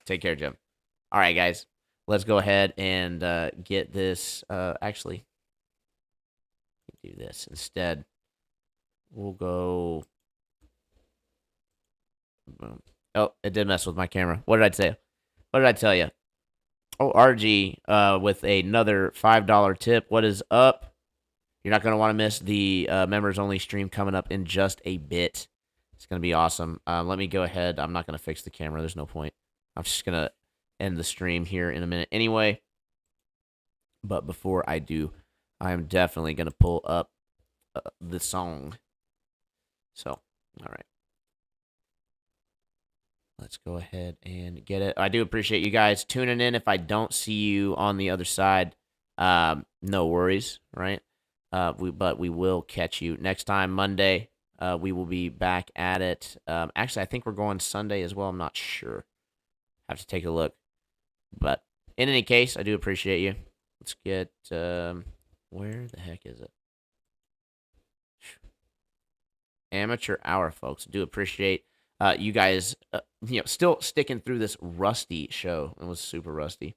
Take care, Jim. All right, guys. Let's go ahead and get this. Actually, do this instead. We'll go. Boom. Oh, it did mess with my camera. What did I say? What did I tell you? Oh, RG with another $5 tip. What is up? You're not going to want to miss the members only stream coming up in just a bit. It's going to be awesome. Let me go ahead. I'm not going to fix the camera. There's no point. I'm just going to end the stream here in a minute anyway. But before I do, I'm definitely going to pull up the song. So, all right. Let's go ahead and get it. I do appreciate you guys tuning in. If I don't see you on the other side, no worries, right? But we will catch you next time, Monday. We will be back at it. Actually, I think we're going Sunday as well. I'm not sure. Have to take a look. But in any case, I do appreciate you. Let's get, where the heck is it? Amateur Hour, folks. Do appreciate you guys, still sticking through this rusty show. It was super rusty.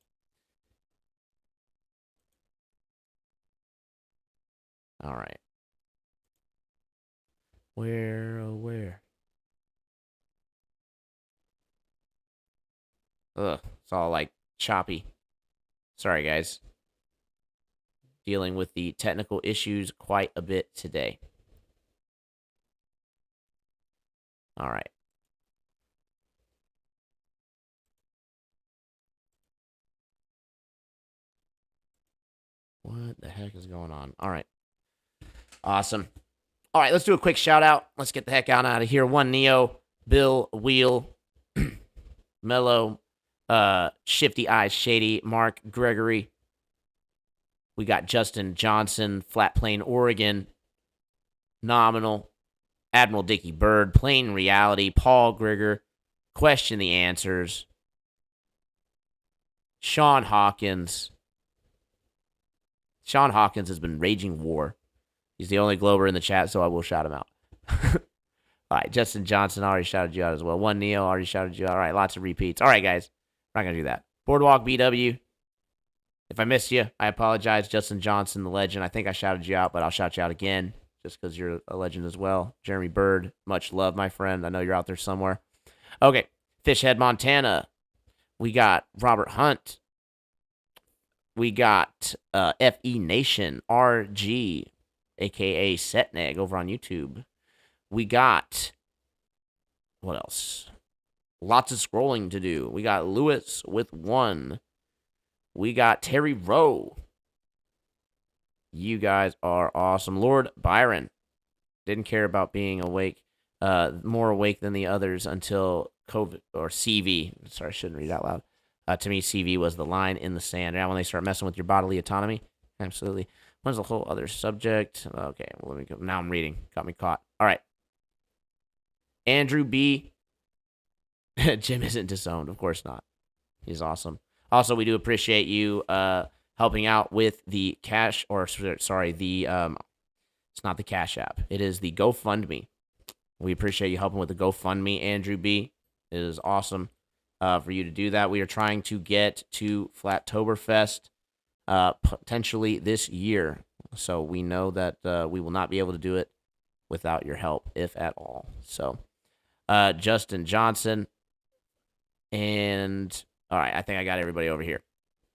All right. Where? Ugh, it's all like choppy. Sorry, guys. Dealing with the technical issues quite a bit today. All right. What the heck is going on? All right. Awesome. All right, let's do a quick shout out. Let's get the heck out of here. One Neo, Bill, Wheel, Mellow, Shifty Eyes, Shady, Mark, Gregory. We got Justin Johnson, Flat Plain, Oregon, Nominal, Admiral Dickie Bird, Plain Reality, Paul Grigger, Question the Answers, Sean Hawkins. Sean Hawkins has been raging war. He's the only Glober in the chat, so I will shout him out. All right, Justin Johnson already shouted you out as well. One Neo already shouted you out. All right, lots of repeats. All right, guys, we're not going to do that. Boardwalk BW. If I missed you, I apologize. Justin Johnson, the legend. I think I shouted you out, but I'll shout you out again just because you're a legend as well. Jeremy Bird, much love, my friend. I know you're out there somewhere. Okay, Fishhead, Montana. We got Robert Hunt. We got FE Nation, RG, a.k.a. Setneg over on YouTube. We got, what else? Lots of scrolling to do. We got Lewis with 1. We got Terry Rowe. You guys are awesome. Lord Byron didn't care about being awake, more awake than the others until COVID or CV. Sorry, I shouldn't read out loud. To me, CV was the line in the sand. Now, when they start messing with your bodily autonomy, absolutely. What's the whole other subject? Okay, well, let me go. Now I'm reading. Got me caught. All right. Andrew B. Jim isn't disowned. Of course not. He's awesome. Also, we do appreciate you helping out with the cash, or sorry, the it's not the Cash App. It is the GoFundMe. We appreciate you helping with the GoFundMe, Andrew B. It is awesome for you to do that. We are trying to get to Flattoberfest potentially this year. So we know that we will not be able to do it without your help, if at all. So Justin Johnson. And all right, I think I got everybody over here.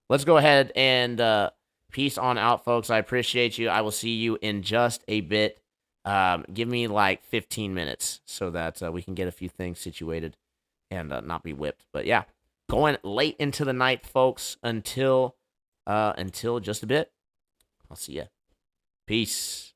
Let's go ahead and peace on out, folks. I appreciate you. I will see you in just a bit. Give me like 15 minutes so that we can get a few things situated and not be whipped. But yeah, going late into the night, folks, until just a bit. I'll see ya. Peace.